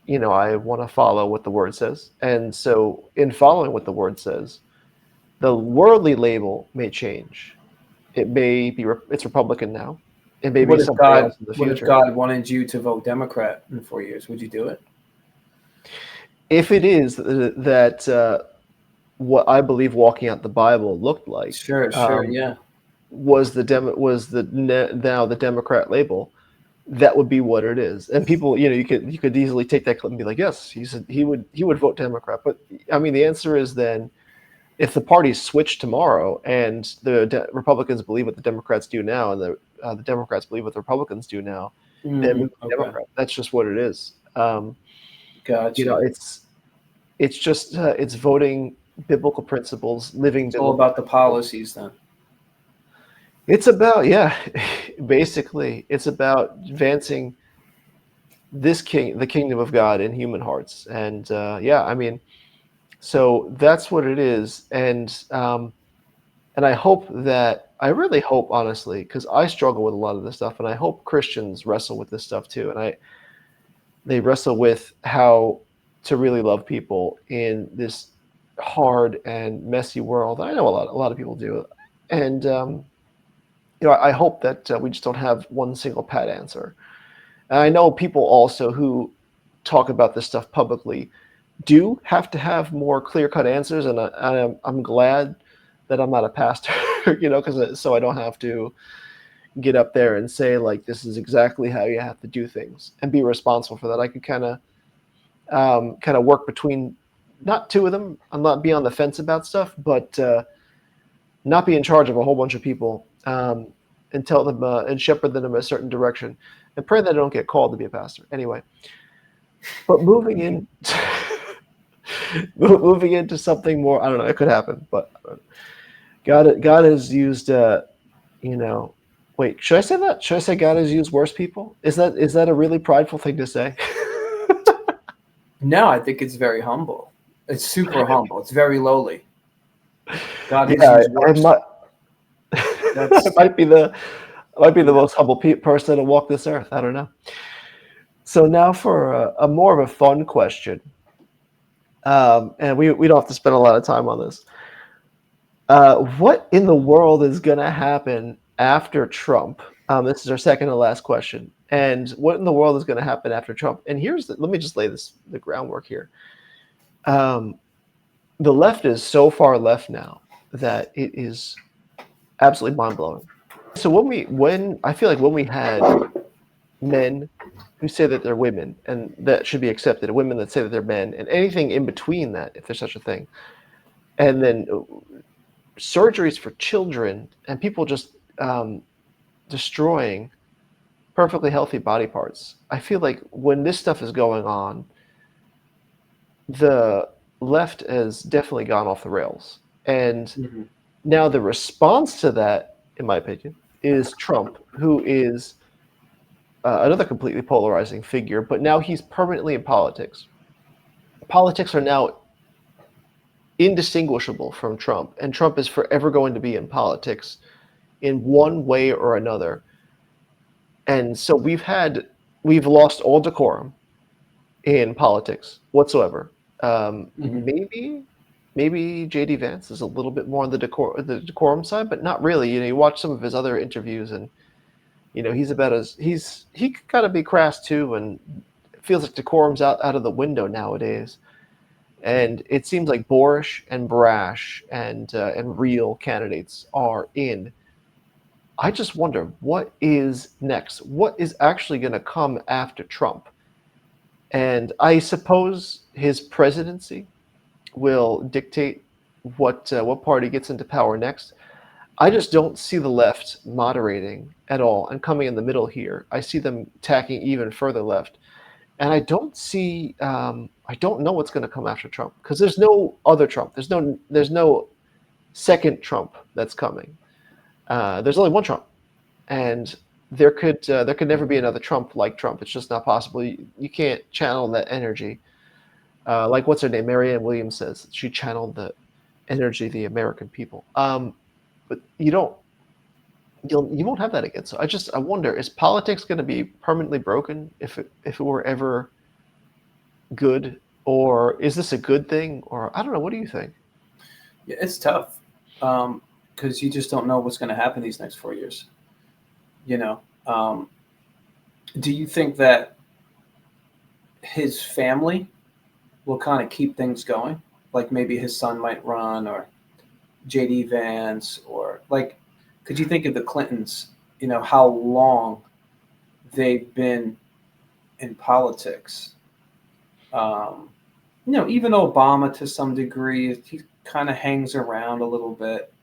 want to follow what the word says, and so in following what the word says, the worldly label may change. It may be it's Republican now. It may be something else in the What if future. God wanted you to vote Democrat in 4 years? Would you do it? If it is that what I believe walking out the Bible looked like Sure, sure, yeah. now the Democrat label, that would be what it is. And people, you could easily take that clip and be like, yes, he would vote Democrat. But I mean, the answer is then if the parties switch tomorrow and the Republicans believe what the Democrats do now, and the Democrats believe what the Republicans do now, then we be Okay, Democrat. That's just what it is. got you. It's just it's voting biblical principles, living It's all biblical about the principles. policies then. It's about, yeah, basically, it's about advancing the kingdom of God in human hearts, and yeah, I mean, so that's what it is, and I really hope, honestly, because I struggle with a lot of this stuff, and I hope Christians wrestle with this stuff too, and they wrestle with how to really love people in this hard and messy world. I know a lot of people do, and I hope that we just don't have one single pat answer. And I know people also who talk about this stuff publicly do have to have more clear cut answers, and I'm glad that I'm not a pastor, because so I don't have to get up there and say like this is exactly how you have to do things and be responsible for that. I could kind of work between not two of them. I'm not be on the fence about stuff, but not be in charge of a whole bunch of people, and tell them and shepherd them in a certain direction, and pray that I don't get called to be a pastor. Anyway, but moving in, moving into something more. I don't know. It could happen, but God has used. You know, wait. Should I say that? Should I say God has used worse people? Is that a really prideful thing to say? No, I think it's very humble. It's super humble. It's very lowly. God has Yeah, used I worse. might. I That's might be the yeah. most humble person to walk this earth. I don't know. So now for a more of a fun question, and we don't have to spend a lot of time on this. What in the world is going to happen after Trump? This is our second to last question. And what in the world is going to happen after Trump? And let me just lay the groundwork here. Um, the left is so far left now that it is absolutely mind blowing. So when I feel like when we had men who say that they're women and that should be accepted, women that say that they're men, and anything in between that, if there's such a thing, and then surgeries for children and people just destroying perfectly healthy body parts. I feel like when this stuff is going on, the left has definitely gone off the rails. And Mhm. now the response to that, in my opinion, is Trump, who is another completely polarizing figure, but now he's permanently in politics. Politics are now indistinguishable from Trump, and Trump is forever going to be in politics in one way or another. And so we've lost all decorum in politics whatsoever. Mhm. Maybe JD Vance is a little bit more on the decorum side, but not really. You watch some of his other interviews, and he's about as he could kind of be crass too, and it feels like decorum's out of the window nowadays. And it seems like boorish and brash and real candidates are in. I just wonder what is next. What is actually going to come after Trump? And I suppose his presidency will dictate what party gets into power next. I just don't see the left moderating at all and coming in the middle here. I see them tacking even further left, and I don't know what's going to come after Trump because there's no other Trump. There's no second Trump that's coming. There's only one Trump, and there could never be another Trump like Trump. It's just not possible. You can't channel that energy. Like what's her name? Marianne Williams says she channeled the energy of the American people. But you won't have that again. So I wonder, is politics going to be permanently broken if it were ever good, or is this a good thing, or I don't know. What do you think? Yeah, it's tough because you just don't know what's going to happen these next 4 years. You know, um, do you think that his family will kind of keep things going? Like maybe his son might run, or JD Vance, or like, could you think of the Clintons? How long they've been in politics. Um, even Obama to some degree, he kind of hangs around a little bit.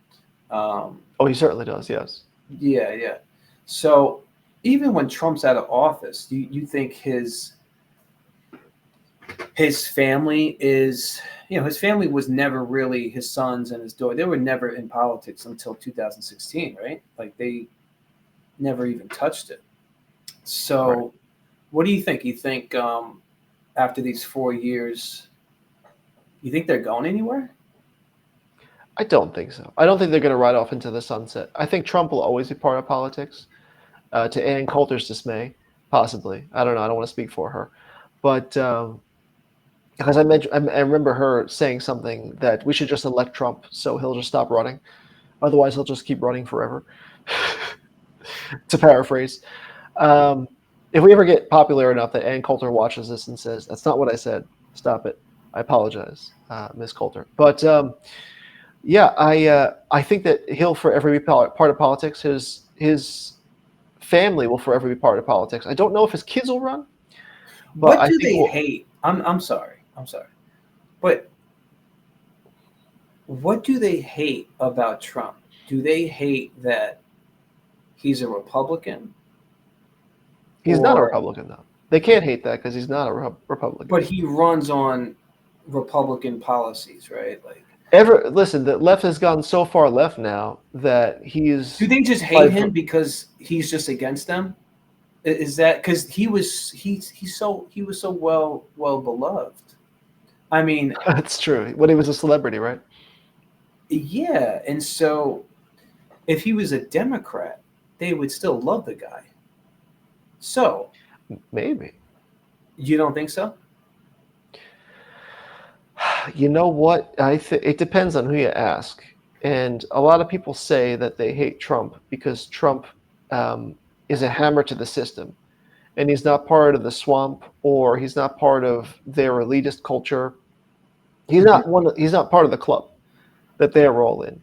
Um, Oh, he certainly does. Yes. yeah, yeah. So even when Trump's out of office, you think his family is, his family was never really his sons and his daughter. They were never in politics until 2016, right? Like they never even touched it. Right. So what do you think? You think after these 4 years, you think they're going anywhere? I don't think so. I don't think they're going to ride off into the sunset. I think Trump will always be part of politics, to Ann Coulter's dismay, possibly. I don't know. I don't want to speak for her, but because I remember her saying something that we should just elect Trump so he'll just stop running. Otherwise, he'll just keep running forever. to paraphrase. Um, if we ever get popular enough that Ann Coulter watches this and says, "That's not what I said," stop it. I apologize, Miss Coulter. But yeah, I think that he'll forever be part of politics. His family will forever be part of politics. I don't know if his kids will run, but What I do think they we'll, hate? I'm sorry. I'm sorry. But what do they hate about Trump? Do they hate that he's a Republican, he's not a or Republican though. They can't hate that because he's not a Republican. but he runs on Republican policies, right? Like, Ever listen, the left has gone so far left now that do he's they just hate like him because he's just against them? Is that because he was so well beloved? I mean, that's true. When he was a celebrity, right? yeah, and so if he was a Democrat, they would still love the guy. So Maybe. you don't think so? You know what? I think it depends on who you ask. And a lot of people say that they hate Trump because Trump is a hammer to the system, and he's not part of the swamp, or he's not part of their elitist culture. He's Mhm. not one. He's not part of the club that they're all in,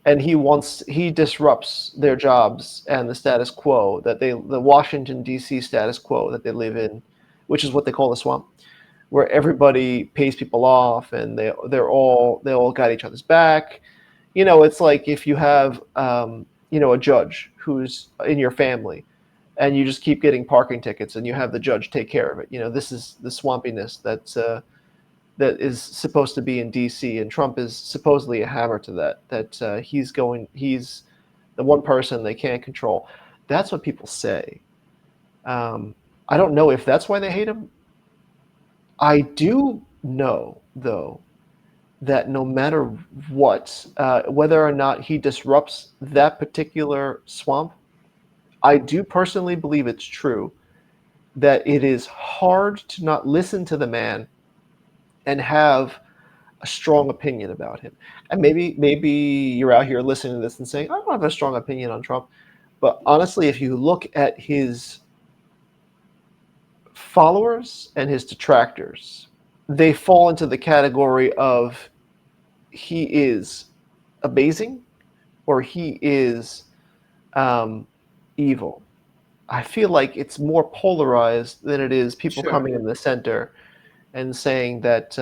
and he disrupts their jobs and the status quo the Washington D.C. status quo that they live in, which is what they call the swamp, where everybody pays people off and they all got each other's back. It's like if you have a judge who's in your family and you just keep getting parking tickets and you have the judge take care of it. This is the swampiness that is supposed to be in DC, and Trump is supposedly a hammer to that he's the one person they can't control. That's what people say. I don't know if that's why they hate him. I do know, though, that no matter what, whether or not he disrupts that particular swamp, I do personally believe it's true that it is hard to not listen to the man and have a strong opinion about him. And maybe you're out here listening to this and saying, I don't have a strong opinion on Trump. But honestly, if you look at his followers and his detractors, they fall into the category of he is amazing or he is um, evil. I feel like it's more polarized than it is people Sure. coming in the center and saying that,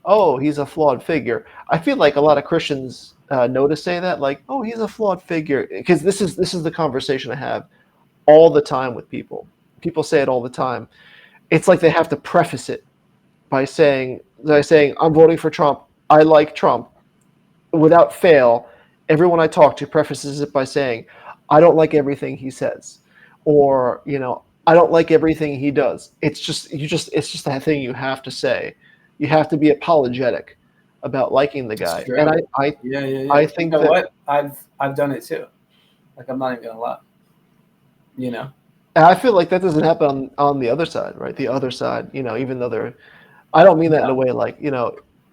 oh, he's a flawed figure. I feel like a lot of Christians know to say that, like, oh, he's a flawed figure, because this is the conversation I have all the time with people. People say it all the time. It's like they have to preface it by saying I'm voting for Trump. I like Trump. Without fail, everyone I talk to prefaces it by saying, I don't like everything he says, or I don't like everything he does. It's just that thing you have to say. You have to be apologetic about liking the It's guy, and true. Yeah, yeah, yeah. I You think know that what? I've done it too. Like, I'm not even gonna lie. You know. I feel like that doesn't happen on the other side, right? The other side, even though they're, I don't mean that in a No. way like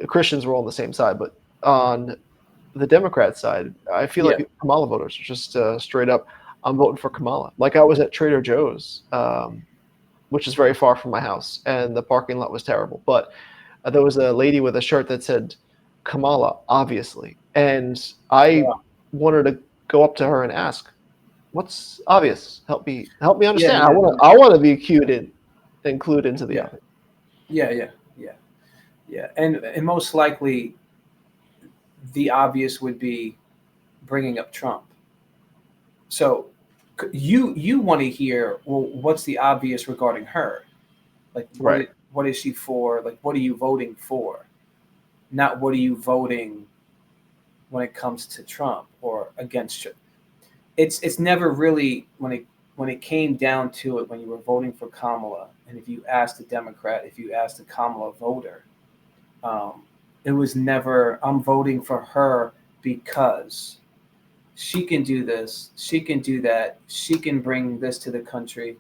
Christians were all on the same side, but on the Democrat side, I feel Yeah. like Kamala voters are just straight up, I'm voting for Kamala. Like I was at Trader Joe's, which is very far from my house, and the parking lot was terrible. But there was a lady with a shirt that said Kamala, obviously, and I Wow. wanted to go up to her and ask, "What's obvious? Help me Yeah. understand. I Yeah. want to I want to be included into the Yeah. obvious." Yeah. Yeah. Yeah. Yeah. And most likely, the obvious would be bringing up Trump. So you want to hear, well, what's the obvious regarding her? Like, Right. what is she for? Like, what are you voting for? Not what are you voting when it comes to Trump or against Trump. It's never really when it came down to it, when you were voting for Kamala, and if you asked a Democrat, if you asked a Kamala voter, um, it was never, I'm voting for her because she can do this, she can do that, she can bring this to the country.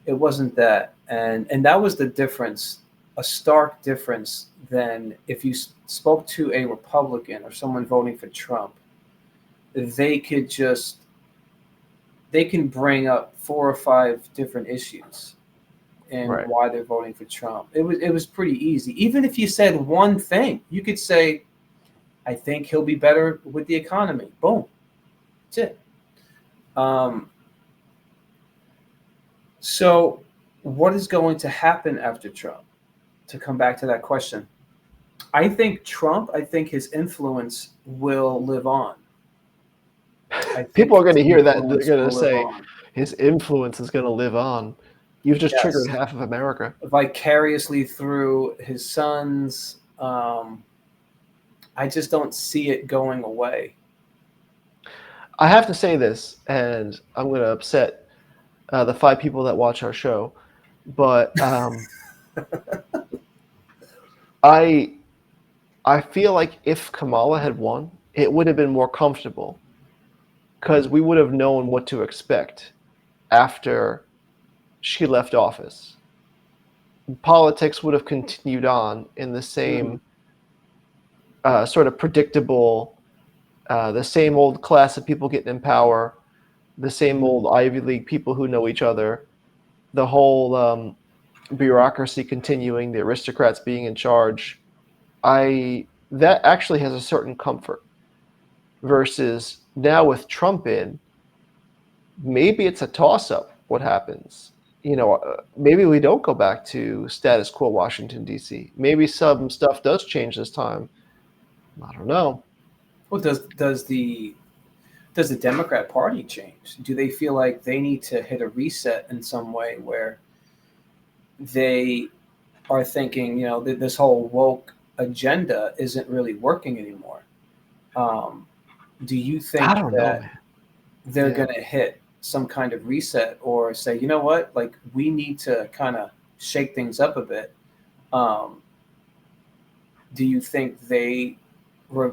It wasn't that, and that was the difference, a stark difference than if you spoke to a Republican or someone voting for Trump. They could just they can bring up 4 or 5 different issues and Right. why they're voting for Trump. It was pretty easy. Even if you said one thing, you could say, "I think he'll be better with the economy." Boom, that's it. Um, so, what is going to happen after Trump? To come back to that question, I think Trump. I think his influence will live on. I think People are going his to hear that and they're influence going to will live say on. his influence is going to live on. You've just triggered Yes, half of America. vicariously through his sons. I just don't see it going away. I have to say this, and I'm going to upset the 5 people that watch our show, but I I feel like if Kamala had won, it would have been more comfortable because we would have known what to expect after she left office. Politics would have continued on in the Mm, same sort of predictable, the same old class of people getting in power, the same mm. old Ivy League people who know each other, the whole bureaucracy continuing, the aristocrats being in charge. I that actually has a certain comfort versus now with Trump in, maybe it's a toss up what happens. Maybe we don't go back to status quo Washington D.C. Maybe some stuff does change this time. I don't know. Well, does the Democrat Party change? Do they feel like they need to hit a reset in some way where they are thinking, this whole woke agenda isn't really working anymore? Um, do you I think don't know, that man. they're Yeah. going to hit some kind of reset or say, you know what, like we need to kind of shake things up a bit? Um, do you think they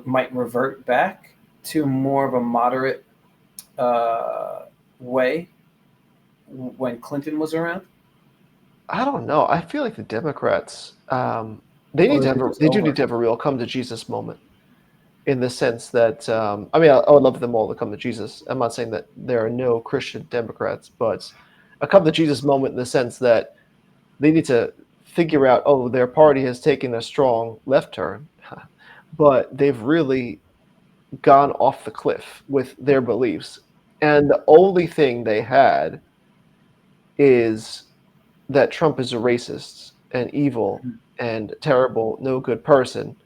might revert back to more of a moderate uh, way when Clinton was around, I don't know. I feel like the Democrats, they need or to is have it a, just they do need over? to have a real come to Jesus moment in the sense that, I mean, I would love them all to come to Jesus. I'm not saying that there are no Christian Democrats, but a come to Jesus moment in the sense that they need to figure out, oh, their party has taken a strong left turn, but they've really gone off the cliff with their beliefs. And the only thing they had is that Trump is a racist and evil and terrible, no good person,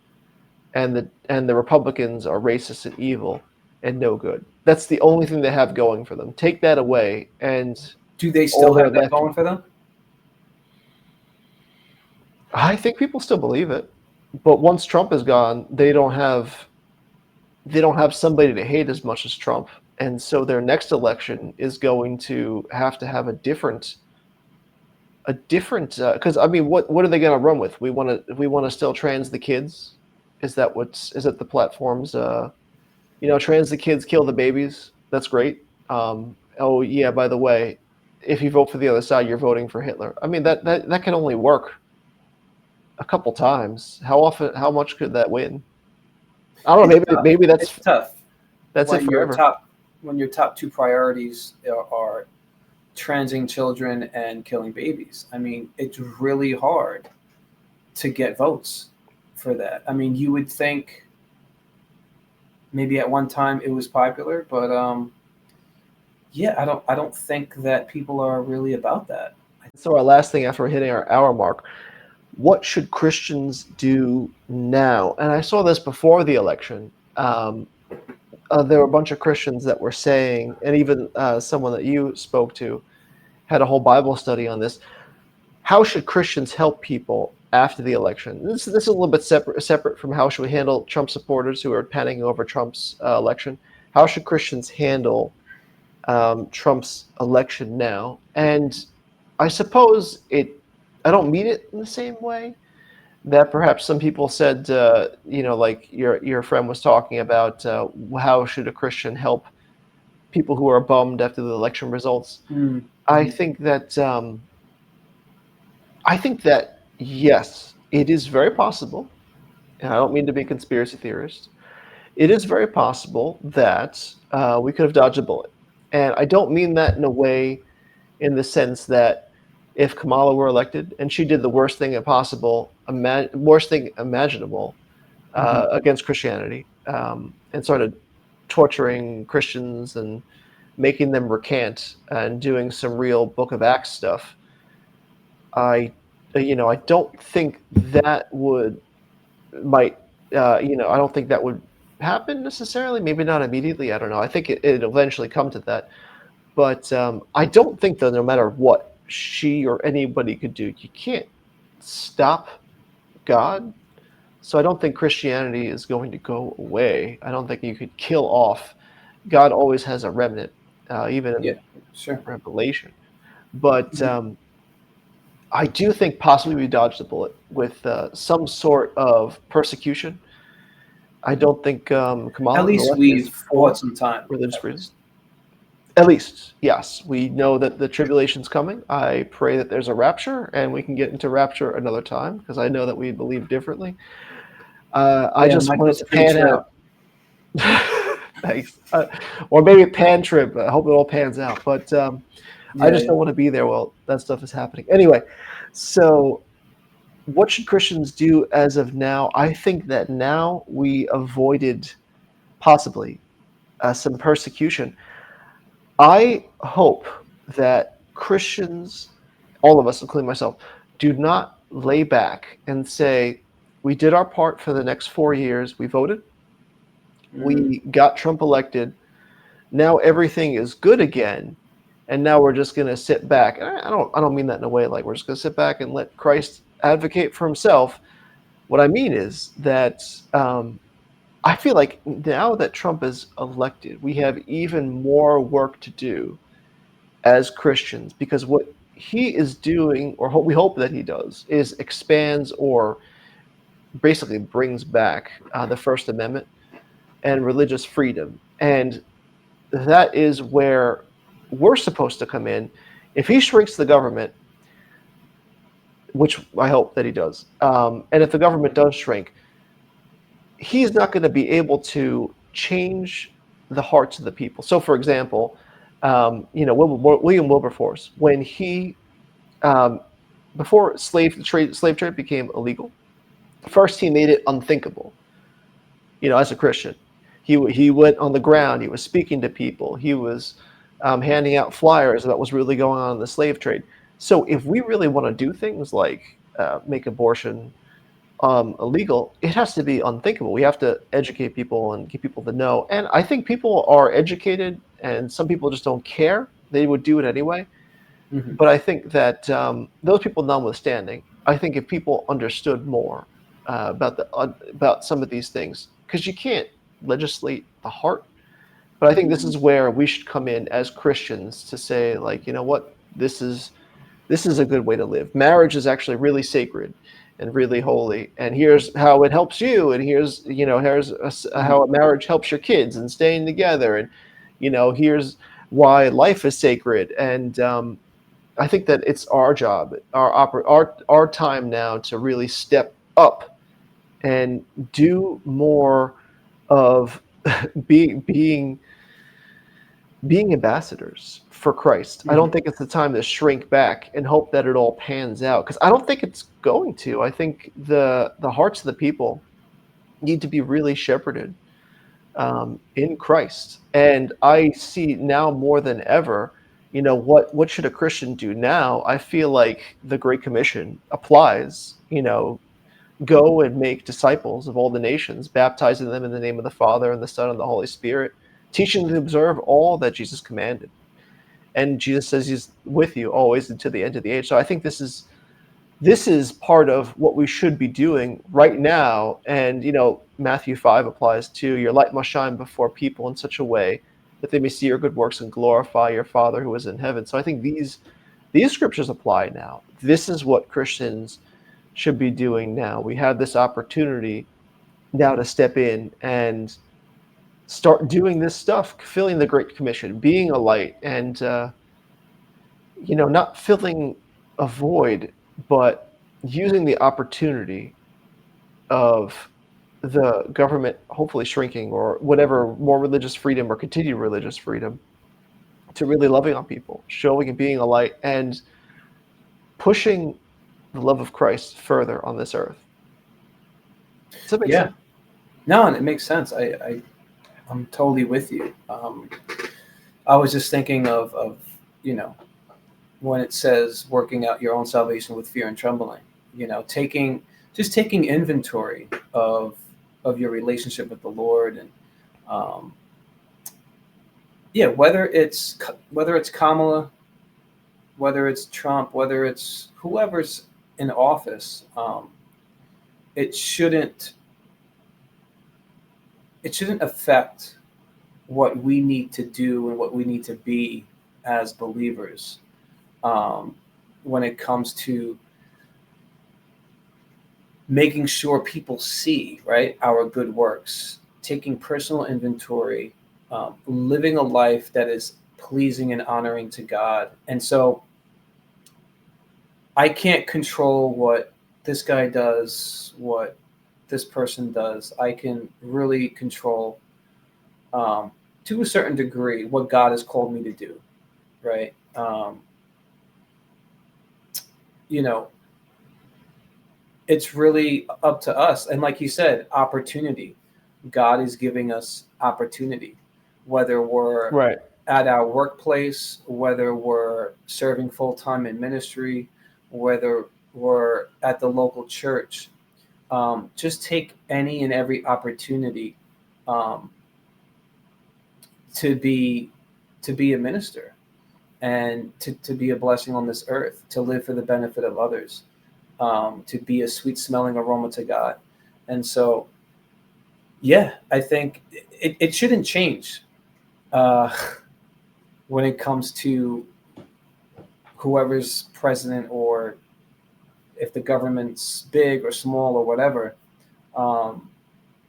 and the Republicans are racist and evil and no good. That's the only thing they have going for them. Take that away, and Do they all still they're have that left. going for them? I think people still believe it, but once Trump is gone, they don't have somebody to hate as much as Trump, and so their next election is going to have a different because I mean, what are they going to run with? We want to still trans the kids. Is that the platforms? Trans the kids, kill the babies. That's great. Oh yeah, by the way, if you vote for the other side, you're voting for Hitler. I mean, that can only work a couple times. How often? How much could that win? I don't know. It's Maybe tough. maybe It's that's tough that's it when your forever. top when your top two priorities are transing children and killing babies. I mean, it's really hard to get votes for that. I mean, you would think maybe at one time it was popular, but yeah, I don't think that people are really about that. So our last thing after hitting our hour mark, what should Christians do now? And I saw this before the election. There were a bunch of Christians that were saying, and even someone that you spoke to had a whole Bible study on this. How should Christians help people after the election? This is a little bit separate from how should we handle Trump supporters who are panicking over Trump's election. How should Christians handle Trump's election now? And I suppose I don't mean it in the same way that perhaps some people said, like your friend was talking about, how should a Christian help people who are bummed after the election results? I Mm-hmm. think that yes, it is very possible, and I don't mean to be a conspiracy theorist. It is very possible that we could have dodged a bullet. And I don't mean that in a way in the sense that if Kamala were elected and she did the worst thing possible, worst thing imaginable Hmm. against Christianity, and started torturing Christians and making them recant and doing some real Book of Acts stuff, I, I don't think that would might, I don't think that would happen necessarily. Maybe not immediately. I don't know. I think it'll eventually come to that. But I don't think that no matter what she or anybody could do, you can't stop God. So I don't think Christianity is going to go away. I don't think you could kill off. God always has a remnant, even Yeah, in sure. Revelation. But Mhm. I do think possibly we dodged the bullet with some sort of persecution. I don't think At Kamala, the least left, is we've bought for some time, religious at freedom. least. At least, yes, we know that the tribulation's coming. I pray that there's a rapture, and we can get into rapture another time because I know that we believe differently. I Yeah, just might want be it to pan pre-trib. out. Thanks. Or maybe pan trip. I hope it all pans out. But I Yeah, just yeah. don't want to be there while that stuff is happening. Anyway, so what should Christians do as of now? I think that now we avoided possibly some persecution. I hope that Christians, all of us, including myself, do not lay back and say, we did our part for the next 4 years. We voted. Mm, We got Trump elected. Now everything is good again. And now we're just going to sit back. And I don't mean that in a way like we're just going to sit back and let Christ advocate for himself. What I mean is that I feel like now that Trump is elected, we have even more work to do as Christians because what he is doing, or we hope that he does, is expands or basically brings back the First Amendment and religious freedom. And that is where we're supposed to come in. If he shrinks the government, which I hope that he does, and if the government does shrink, he's not going to be able to change the hearts of the people. So, for example, William Wilberforce, when he um, before slave trade became illegal, first he made it unthinkable. As a Christian, he went on the ground. He was speaking to people. He was handing out flyers about what's really going on in the slave trade. So, if we really want to do things like make abortion illegal, it has to be unthinkable. We have to educate people and get people to know. And I think people are educated, and some people just don't care. They would do it anyway. hmm. But I think that those people notwithstanding, I think if people understood more about some of these things, because you can't legislate the heart, but I think this is where we should come in as Christians to say, like, you know what, this is a good way to live. Marriage is actually really sacred and really holy, and here's how it helps you, and Hmm. how a marriage helps your kids and staying together, and here's why life is sacred, and I think that it's our job, our time now to really step up and do more of being ambassadors for Christ. I don't Hmm. think it's the time to shrink back and hope that it all pans out because I don't think it's going to. I think the hearts of the people need to be really shepherded in Christ. And I see now more than ever, what should a Christian do now? I feel like the Great Commission applies. Go and make disciples of all the nations, baptizing them in the name of the Father and the Son and the Holy Spirit, teaching them to observe all that Jesus commanded. And Jesus says He's with you always until the end of the age. So I think this is part of what we should be doing right now. And Matthew 5 applies to your light must shine before people in such a way that they may see your good works and glorify your Father who is in heaven. So I think these scriptures apply now. This is what Christians should be doing now. We have this opportunity now to step in and start doing this stuff, filling the Great Commission, being a light, and not filling a void, but using the opportunity of the government hopefully shrinking or whatever, more religious freedom or continued religious freedom, to really loving on people, showing and being a light, and pushing the love of Christ further on this earth. Does that make Yeah. sense? No, and it makes sense. I'm totally with you. I was just thinking of you know, when it says working out your own salvation with fear and trembling, taking inventory of your relationship with the Lord, and um, yeah, whether it's Kamala, whether it's Trump, whether it's whoever's in office, it shouldn't it shouldn't affect what we need to do and what we need to be as believers, um, when it comes to making sure people see, right, our good works, taking personal inventory, living a life that is pleasing and honoring to God. And so I can't control what this guy does, what this person does. I can really control, um, to a certain degree, what God has called me to do, right? You know, it's really up to us. And like you said, opportunity. God is giving us opportunity, whether we're Right. at our workplace, whether we're serving full time in ministry, whether we're at the local church. Just take any and every opportunity, um, to be to be a minister, and to be a blessing on this earth, to live for the benefit of others, to be a sweet smelling aroma to God. And so, yeah, I think it shouldn't change, uh, when it comes to whoever's president, or if the government's big or small or whatever. Um,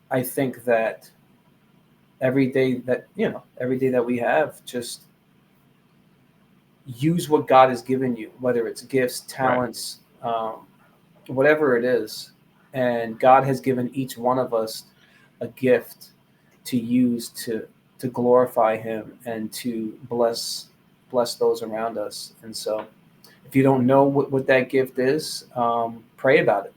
I think that every day that we have, just use what God has given you, whether it's gifts, Right. talents, whatever it is. And God has given each one of us a gift to use to glorify Him and to bless those around us. And so, if you don't know what that gift is, pray about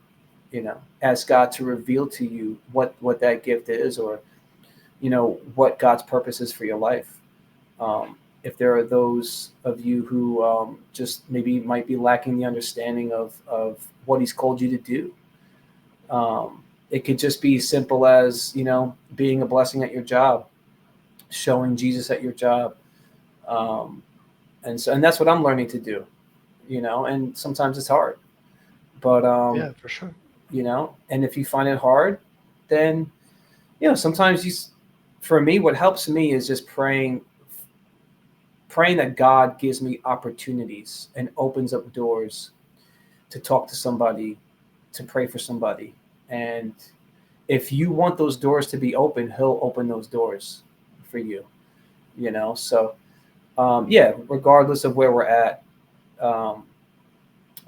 it. Ask God to reveal to you what that gift is, or what God's purpose is for your life. If there are those of you who, just maybe might be lacking the understanding of what He's called you to do, it could just be simple as being a blessing at your job, showing Jesus at your job, um, and that's what I'm learning to do. And sometimes it's hard, but Yeah, for sure. and if you find it hard, then sometimes for me, what helps me is just praying that God gives me opportunities and opens up doors to talk to somebody, to pray for somebody. And if you want those doors to be open, He'll open those doors for you. So, yeah, regardless of where we're at, um,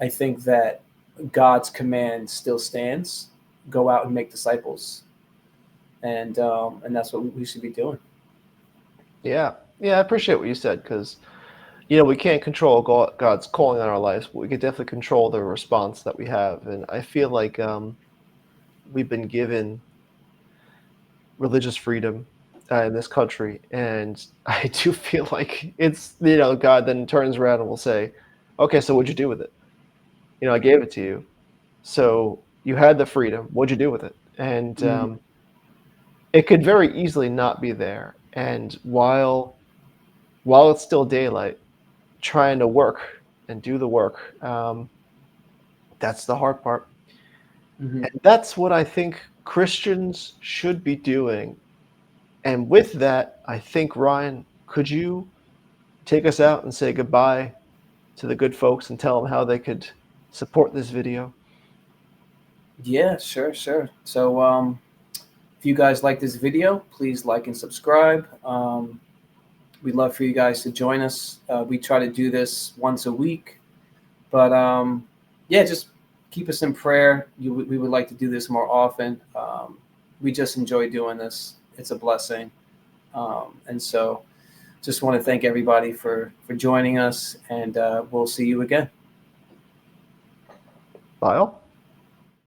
I think that God's command still stands: go out and make disciples, and that's what we should be doing. Yeah. Yeah, I appreciate what you said because we can't control God's calling on our lives, but we can definitely control the response that we have. And I feel like we've been given religious freedom in this country, and I do feel like it's God then turns around and will say, "Okay, so what'd you do with it? I gave it to you, so you had the freedom. What'd you do with it?" And Mhm. it could very easily not be there. And while it's still daylight, trying to work and do the work. That's the hard part. Mhm. And that's what I think Christians should be doing. And with that, I think, Ryan, could you take us out and say goodbye to the good folks and tell them how they could support this video? Yeah, sure, sure. So, if you guys like this video, please like and subscribe. We'd love for you guys to join us. We try to do this once a week, but yeah, just keep us in prayer. We would like to do this more often. We just enjoy doing this. It's a blessing, and so just want to thank everybody for joining us, and we'll see you again. Lyle?